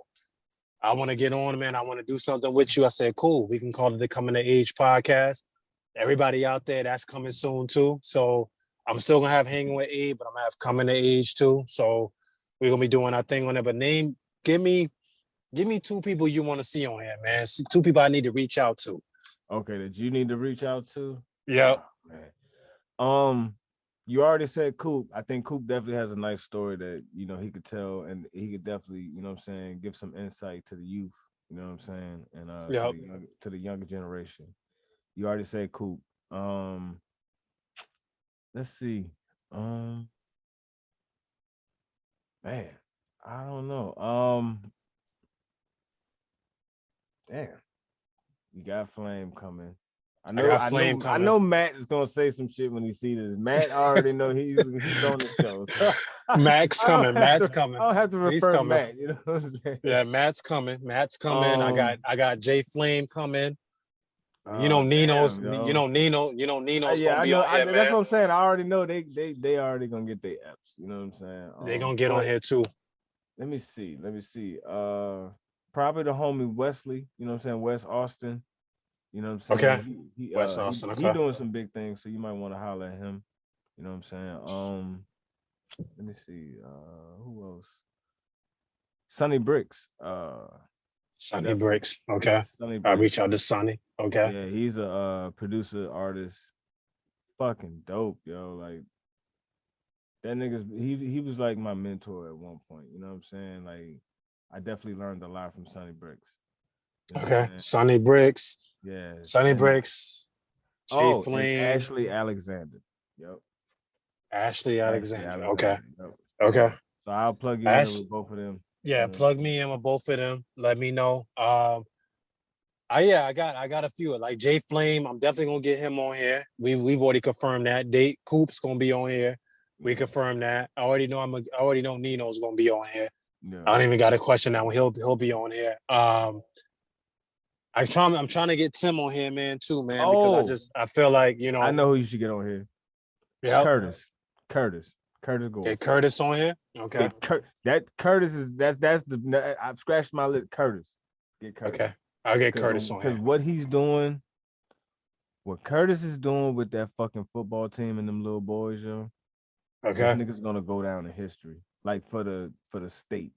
I want to get on, man. I want to do something with you. I said, cool. We can call it the Coming to Age podcast. Everybody out there, that's coming soon too. So I'm still gonna have Hanging with Abe, but I'm gonna have Coming to Age too. So we're gonna be doing our thing on it. But give me 2 people you want to see on here, man. 2 people I need to reach out to.
Okay, that you need to reach out to?
Yep.
Oh, man. You already said Coop. I think Coop definitely has a nice story that, he could tell, and he could definitely, give some insight to the youth, You know what I'm saying? And
Yeah.
to the younger generation. You already said Coop. Let's see. Man, I don't know. Damn, you got Flame coming. I
got Flame
I
coming.
know Matt is gonna say some shit when he sees this. Matt already know he's on the show. So
Matt's coming. Matt's coming.
I don't have to
He's
refer
coming.
Matt. You know what I'm saying?
Yeah, Matt's coming. Matt's coming. I got Jay Flame coming. You know Nino's.
Damn,
you know Nino's
yeah,
gonna
I
be
know.
on here,
That's
man.
what I'm saying. I already know they already gonna get their apps. You know what I'm saying?
They gonna get on here too.
Let me see. Probably the homie Wesley. You know what I'm saying? Wes Austin. You know what I'm saying?
Okay.
He
Wes Austin.
he
Okay.
doing some big things, so you might want to holler at him. You know what I'm saying? Let me see. Who else? Sonny Bricks.
Sonny Bricks. Okay.
Sonny
I
Bricks.
reach out to Sonny. Okay.
Yeah, he's a producer, artist. Fucking dope, yo. Like that nigga's he was like my mentor at one point. You know what I'm saying? Like I definitely learned a lot from Sonny Bricks. You know
Okay. Sonny Bricks.
Yeah.
Sonny Bricks. Jay Flame.
And Ashley Alexander. Yep.
Ashley Alexander. Okay.
Yep.
Okay.
So I'll plug you in with both of them.
Yeah, plug me in with both of them. Let me know. I got a few. Like Jay Flame, I'm definitely gonna get him on here. We've already confirmed that. Date Coop's gonna be on here. We confirmed that. I already know Nino's gonna be on here. Yeah. I don't even got a question now. He'll be on here. I'm trying to get Tim on here, man, too, man, because I feel like, you know.
I know who you should get on here.
Yeah.
Curtis Gore.
Get Curtis on here. Okay.
That Curtis is that's the I've scratched my list. Curtis. Get Curtis.
Okay. I'll get Curtis on here.
Because what Curtis is doing with that fucking football team and them little boys, yo.
Okay.
This nigga's gonna go down in history. Like for the state.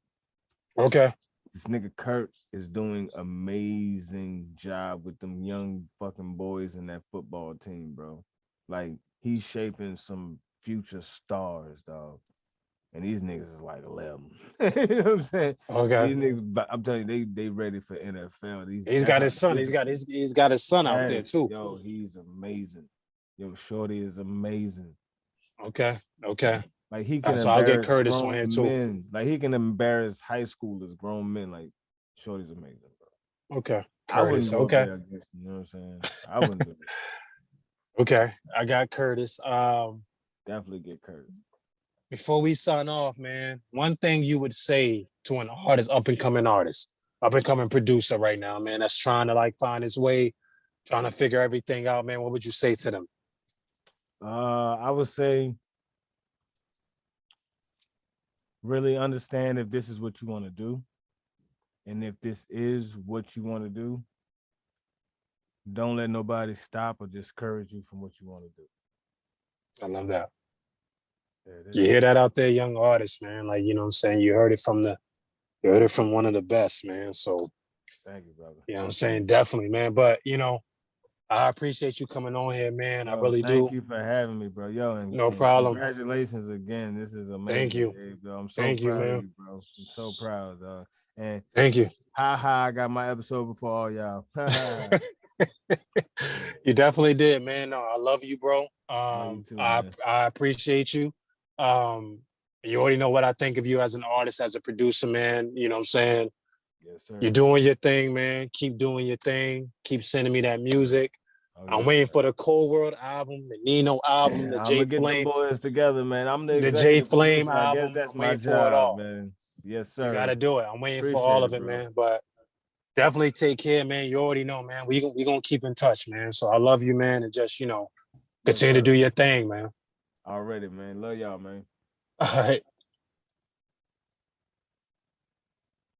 Okay.
This nigga Kurt is doing amazing job with them young fucking boys in that football team, bro. Like he's shaping some future stars, dog. And these niggas is like 11. You know what I'm saying?
Okay.
These niggas, I'm telling you, they ready for NFL.
He's got his son. He's got his son out there too.
Yo, he's amazing. Yo, Shorty is amazing.
Okay.
Like he can.
So I'll get Curtis on here too.
Men. Like he can embarrass high schoolers, grown men. Like Shorty's amazing, bro.
Okay. Curtis. Okay.
You know what I'm saying? I wouldn't do it.
Okay. I got Curtis.
Definitely get Curtis.
Before we sign off, man, one thing you would say to an artist, up and coming producer right now, man, that's trying to like find his way, trying to figure everything out, man, what would you say to them?
I would say really understand if this is what you want to do. And if this is what you want to do, don't let nobody stop or discourage you from what you want to do.
I love that. You hear that out there, young artists, man? Like, you know what I'm saying? You heard it from one of the best, man. So
thank you, brother.
You know what I'm saying? Definitely, man. But you know, I appreciate you coming on here, man. I really do.
Thank you for having me, bro. Yo, and
no problem.
Congratulations again. This is amazing.
Thank you.
Dave, bro. I'm so proud of you, bro. I'm so proud, dog. And
thank you.
I got my episode before all y'all.
You definitely did, man. No, I love you, bro.
You too,
I appreciate you. You already know what I think of you as an artist, as a producer, man. You know what I'm saying?
Yes, sir.
You're doing your thing, man. Keep doing your thing. Keep sending me that music. I'm waiting for the Cold World album, the Nino album, the Jay Flame.
Get the boys together, man. I'm the
Jay Flame album.
I guess that's my
job,
man. Yes, sir.
You gotta do it. I'm waiting for all of it, man. But definitely take care, man. You already know, man. We gonna keep in touch, man. So I love you, man, and just continue to do your thing, man.
Already, man. Love y'all, man.
All right.